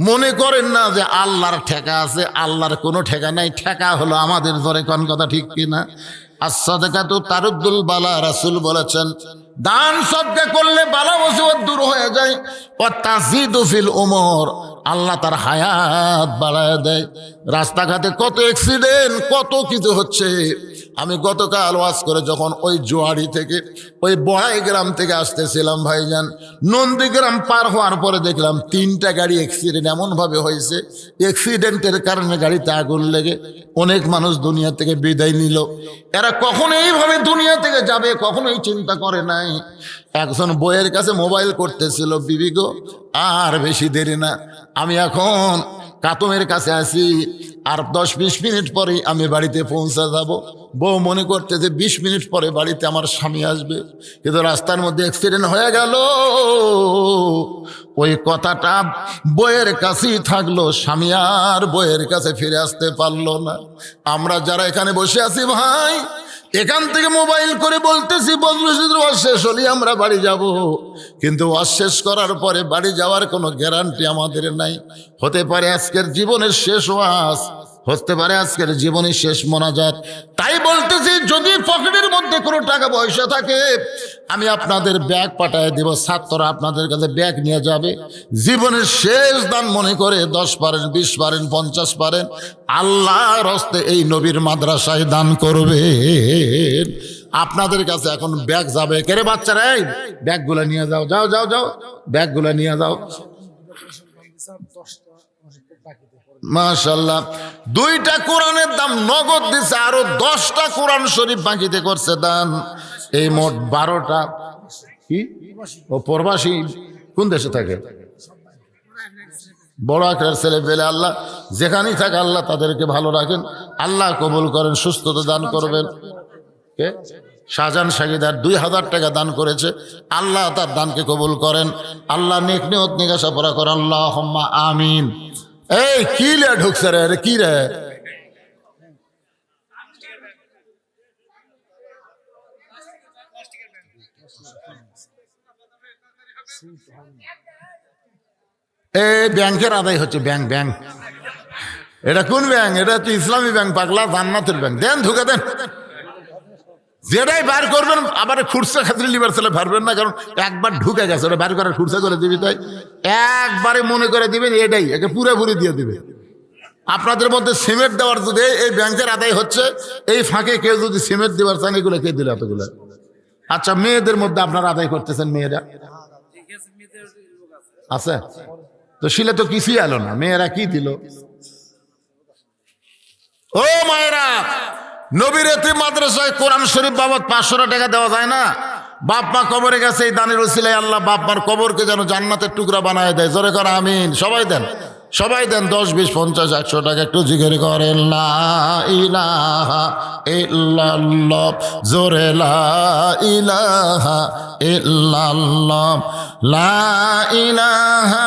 মনে করেন না যে আল্লাহর ঠেকা আছে। আল্লাহর কোনো ঠেকা নাই, ঠেকা হলো আমাদের ধরে। কোন কথা ঠিক কিনা? as-সাদাকাতু তারুদ্দুল বালা, রাসূল বলেছেন, দান সদকা করলে বালা মুসিবত দূর হয়ে যায়। ওয়া তাজিদু ফিল উমর, আল্লাহ তার হায়াত বাড়ায় দেয়। রাস্তাঘাটে কত অ্যাক্সিডেন্ট, কত কিছু হচ্ছে। আমি গতকাল ওয়াজ করে যখন ওই জোয়ারি থেকে, ওই বড়াই গ্রাম থেকে আসতেছিলাম ভাইজান, নন্দীগ্রাম পার হওয়ার পরে দেখলাম 3টা গাড়ি অ্যাক্সিডেন্ট এমনভাবে হয়েছে, অ্যাক্সিডেন্টের কারণে গাড়িতে আগুন লেগে অনেক মানুষ দুনিয়া থেকে বিদায় নিল। এরা কখনো এইভাবে দুনিয়া থেকে যাবে কখনোই চিন্তা করে নাই। একজন বইয়ের কাছে মোবাইল করতেছিল, বিবি গো আর বেশি দেরি না, আমি এখন কাতমের কাছে আছি, আর 10-20 মিনিট পরে আমি বাড়িতে পৌঁছা যাব। বউ মনে করতেছে 20 মিনিট পরে বাড়িতে আমার স্বামী আসবে, কিন্তু রাস্তার মধ্যে অ্যাক্সিডেন্ট হয়ে গেল। ওই কথাটা বইয়ের কাছেই থাকলো, স্বামী আর বইয়ের কাছে ফিরে আসতে পারলো না। আমরা যারা এখানে বসে আছি ভাই, এখান থেকে মোবাইল করে বলতেছি বদরুশির ওয়াজ শেষ হলে আমরা বাড়ি যাব, কিন্তু ওয়াজ শেষ করার পরে বাড়ি যাওয়ার কোনো গ্যারান্টি আমাদের নাই। হতে পারে আজকের জীবনের শেষ ওয়াজ, হতে পারে আজকের জীবনের শেষ মোনাজাত। তাই বলতেছি, যদি পকেটের মধ্যে কোনো টাকা পয়সা থাকে, আমি আপনাদের ব্যাগ পাঠায় দিব, ছাত্ররা আপনাদের কাছে ব্যাগ নিয়ে যাবে। জীবনের শেষ দান মনে করে 10 পারেন, 20 পারেন, 50 পারেন, আল্লাহর হস্তে এই নবীর মাদ্রাসায় দান করবে। আপনাদের কাছে এখন ব্যাগ যাবে। কেরে বাচ্চারা, এই ব্যাগগুলো নিয়ে যাও, যাও যাও যাও, ব্যাগগুলো নিয়ে যাও। মাশাআল্লাহ, 2টা কোরআনের দাম নগদ দিছে, আরো 10টা কোরআন শরীফ বাকিতে করছে দান। এই মোট 12টা। কি ও প্রবাসী কোন দেশে থাকে? বড় আকার ছেলে পেলে, আল্লাহ যেখানেই থাকে আল্লাহ তাদেরকে ভালো রাখেন, আল্লাহ কবুল করেন, সুস্থতা দান করবেন। কে? শাহজাহান সাগিদার 2000 টাকা দান করেছে, আল্লাহ তার দানকে কবুল করেন, আল্লাহ নেক নিয়ত নিগাসা পড়া করেন, আল্লাহুম্মা আমিন। এই কি লে ঢুকছে রে, কি রে? এই ব্যাংকের আদায় হচ্ছে, ব্যাংক ব্যাংক। এটা কোন ব্যাংক? এটা হচ্ছে ইসলামী ব্যাংক পাগলা, জান্নাতের ব্যাংক। দেন ঢুকে দেন, যেটাই বার করবেন আবার খুরসা খাতিরে লিবার ছেলে পারবেন না, কারণ একবার ঢুকে গেছে, ওটা বার করার খুরসা করে দিবি, তাই একবারে মনে করে দিবেন এটাই, একে পুরোপুরি দিয়ে দিবে। আপনাদের মধ্যে সিমেন্ট দেওয়ার যদি এই ব্যাংকের আদায় হচ্ছে, এই ফাঁকে কেউ যদি সিমেন্ট দেওয়ার চান, এগুলো কে দিল এতগুলো? আচ্ছা, মেয়েদের মধ্যে আপনারা আদায় করতেছেন, মেয়েরা আছে তো, শিলে তো কিছুই এলো না, মেয়েরা কি দিল? ও মায়েরা, নবীর এতিম মাদ্রাসায় কোরআন শরীফ বাবদ 500 টাকা দেওয়া যায় না? বাপ মা কবরে গেছে, এই দানের উসিলায় আল্লাহ বাপ মার কবরকে যেন জান্নাতের টুকরা বানায় দেয়। জোরে করে আমিন। সবাই দেন, সবাই দেন। 10, 20, 50, 100 টাকা একটু জিকির করেন লা ইলাহা ইল্লাল্লাহ। জোরে লা ইলাহা ইল্লাল্লাহ, লা ইলাহা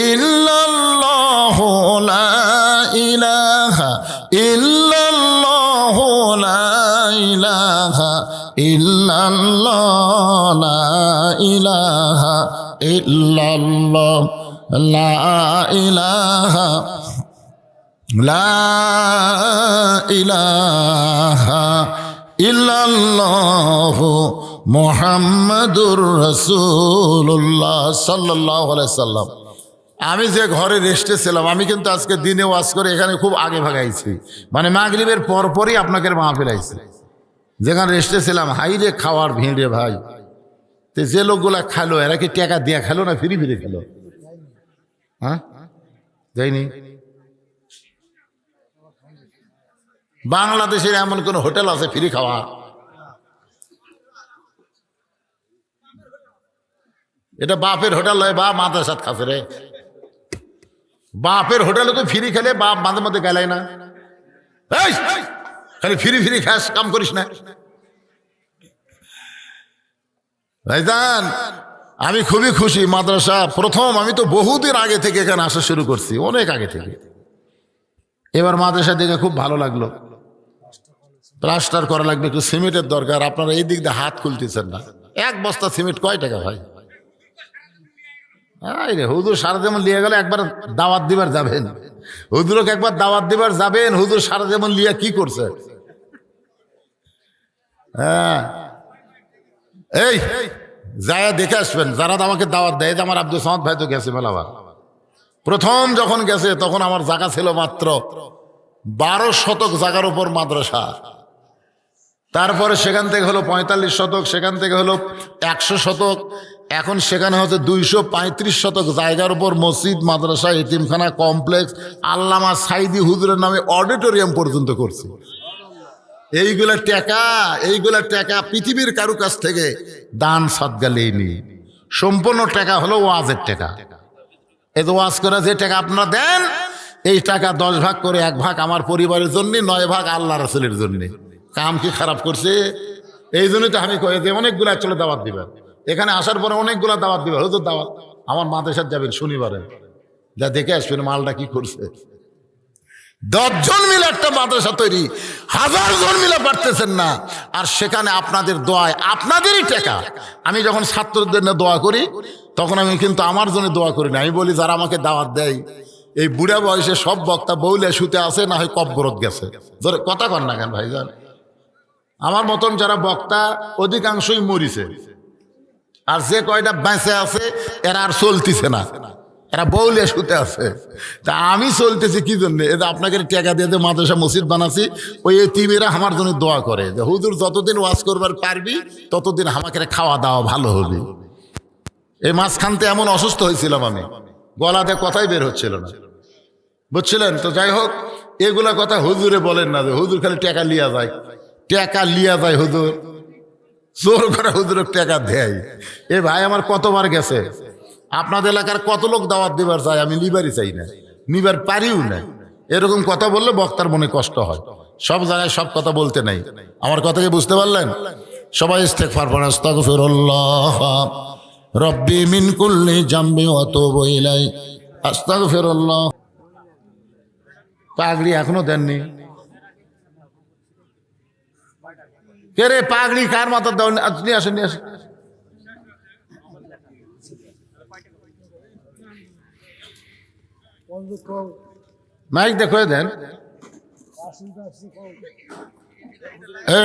ইল্লাল্লাহ, লা ইলাহা ইল্লাল্লাহ, লা ইলাহা ইল্লাল্লাহ, লা ইলাহা ইল্লাল্লাহ, লা ইলাহা, লা ইলাহা ইল্লাল্লাহ মুহাম্মাদুর রাসূলুল্লাহ সাল্লাল্লাহু আলাইহি সাল্লাম। আমি যে ঘরে রেস্টে ছিলাম, আমি কিন্তু আজকে দিনে ওয়াজ করে এখানে খুব আগে ভাগাইছি, মানে মাগরিবের পরপরই আপনাকে মাহফিল আইছে। যেখানে রেস্টে ছিলাম, হাইরে খাওয়ার ভিড়ে ভাই। তো যে লোকগুলা খালো, এরা কি টাকা দিয়ে খেলো না ফিরি ফিরে খেলো? হ্যাঁ, যাইনি। বাংলাদেশের এমন কোন হোটেল আছে ফ্রি খাওয়া? এটা বাপের হোটেল হয়, বাপ মাদ্রাসাত খাচ্ছে রে। বাপের হোটেলে তো ফ্রি খেলে বাপ মাঝে মধ্যে গেলাই না, খালি ফ্রি ফ্রি খাস, কাম করিস না ভাইজান। আমি খুবই খুশি, মাদ্রাসা প্রথম, আমি তো বহুদিন আগে থেকে এখানে আসা শুরু করছি, অনেক আগে থেকে। এবার মাদ্রাসা দেখে খুব ভালো লাগলো। প্লাস্টার করা লাগবে, একটু সিমেন্টের দরকার। আপনারা এই দিক দিয়ে হাত খুলতেছেন না। 1 বস্তা সিমেন্ট কয় টাকা ভাই? রে হুজুর সারা যেমন লিয়ে গেলে একবার দাওয়াত দিবার যাবেন, হুজুরকে একবার দাওয়াত দিবার যাবেন, হুজুর সারা যেমন লিয়া কি করছে? হ্যাঁ, এই যায় দেখে আসবেন। যারা আমাকে দাওয়াত দেয়, আমার আব্দুল সামাদ ভাই তো গেছে মেলাবার। প্রথম যখন গেছে তখন আমার জায়গা ছিল মাত্র 12 শতক জায়গার উপর মাদ্রাসা। তারপরে সেখান থেকে হলো 45 শতক, সেখান থেকে হলো 100 শতক, এখন সেখানে হচ্ছে 235 শতক জায়গার উপর মসজিদ, মাদ্রাসা, এতিমখানা, কমপ্লেক্স, আল্লামা সাইদি হুজুরের নামে অডিটোরিয়াম পর্যন্ত করছে। এইগুলা টাকা পৃথিবীর কারু কাছ থেকে দান সদকা লেইনি, সম্পূর্ণ টাকা হলো ওয়াজের টাকা। এই তো ওয়াজ করে যে টাকা আপনারা দেন, এই টাকা 10 ভাগ করে 1 ভাগ আমার পরিবারের জন্য, 9 ভাগ আল্লাহ রাসূলের জন্য। কাম কি খারাপ করছে? এই জন্যই তো আমি কই যে অনেকগুলো চলে দাওয়াত দিবেন, এখানে আসার পরে অনেকগুলো দাওয়াত দিবেন। হুজুর দাওয়াত আমার মাদ্রাসায় যাবেন শনিবারে, যা দেখে আসবেন মালটা কি করছে। 10 জন মিলে একটা মাদ্রাসা তৈরি, 1000 জন মিলে পারতেছেন না। আর সেখানে আপনাদের দোয়ায়, আপনাদেরই টাকা। আমি যখন ছাত্রদের নিয়ে দোয়া করি, তখন আমি কিন্তু আমার জন্য দোয়া করি না। আমি বলি যারা আমাকে দাওয়াত দেয়, এই বুড়া বয়সে সব বক্তা বউলে শুতে আছে, না হয় কব্বরত গেছে। কথা কন না কেন ভাইজান? আমার মতন যারা বক্তা অধিকাংশই মরিছে, আর যে কয়টা বেঁচে আছে এরা আর চলতেছে না, এরা বউলে শুতে আছে। তা আমি চলতেছি কি জন্য? এটা আপনাকে টাকা দিয়ে মাদ্রাসা মসজিদ বানাচ্ছি, ওই এতিমেরা আমার জন্য দোয়া করে যে হুজুর যতদিন ওয়াজ করবার পারবি ততদিন আমাকে খাওয়া দাওয়া ভালো হবে। এই মাঝখানতে এমন অসুস্থ হয়েছিলাম আমি, গলাতে কথাই বের হচ্ছিল না, বুঝছিলেন তো? যাই হোক, এগুলা কথা হুজুরে বলেন না যে হুজুর খালি টাকা লিয়া যায়, টাকা লিয়া যায় হুজুর, জোর করে হুজুরের টাকা দেয়। এ ভাই আমার কতবার গেছে, আপনাদের এলাকার কত লোক দাওয়াত দিবার চাই, আমি নিবারই চাই না, নিবার পারিও না। এরকম কথা বললে বক্তার মনে কষ্ট হয়। সব জায়গায় সব কথা বলতে নাই। আমার কথাকে বুঝতে পারলেন? সবাই ইস্তেগফার পড়েন। আস্তাগফিরুল্লাহ রব্বি মিন কুল্লি জামবি ওয়া আতুবু ইলাইহি, আস্তাগফিরুল্লাহ। পাগড়ি এখনো দেননি? কে রে পাগড়ি কার মাথার দাও? নিয়ে আসেন, নিয়ে আসেন। মাইক দেখো দেন।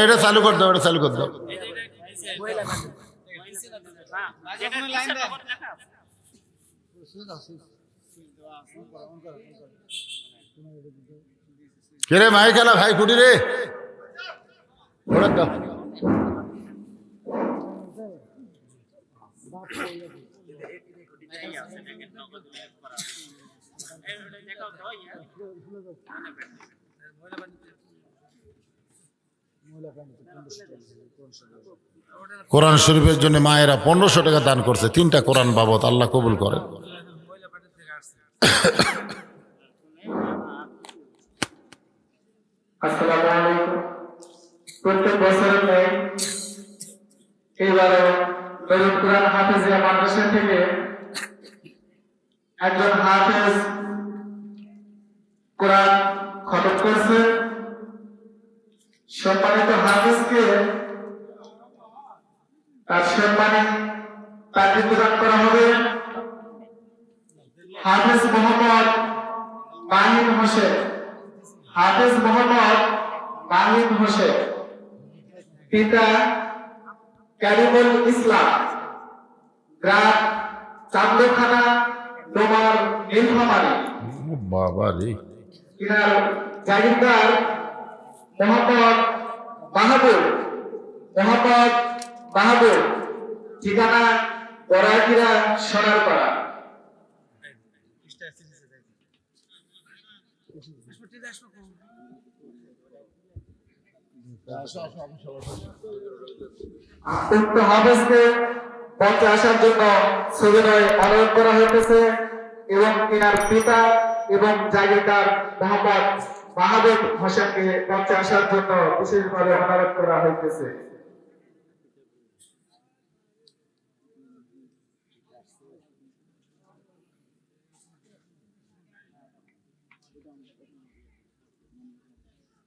এটা চালু করে দাও, এটা চালু করে দাও। কে রে মাই খেলা ভাই কুটি রে, ওরা দাও। কোরআন শরীফের জন্য মায়েরা 1500 টাকা দান করছে, 3টা কোরআন বাবদ, আল্লাহ কবুল করে। আসসালামু আলাইকুম। প্রত্যেক বছরের ন্যায় এবারও নজরুল কোরআন হাফেজিয়া মাদ্রাসা থেকে একজন হাফেজ কোরআন খতম করছে। সম্মানিত হাফেজকে তার সম্মানে তাকে প্রদান করা হবে। হাফেজ মোহাম্মদ মাহিন হোসেন, হাফেজ মোহাম্মদ মাহিন হোসেন, পিতা কারিমুল ইসলাম, গ্রাম চান্দখানা, ডোমার নীলফামারী। বাবা রে, ইনার জাগিরদার মোহাম্মদ মাহবুব, মোহাম্মদ মাহবুব, ঠিকানা বড়াকিরা সোনারপাড়া। উক্ত হাফেজকে মঞ্চে আসার জন্য সবিনয় অনুরোধ করা হইতেছে এবং তিনার পিতা এবং জাগিরদার মোহাম্মদ মাহবুব হোসেনকে মঞ্চে আসার জন্য বিশেষভাবে অনুরোধ করা হইতেছে।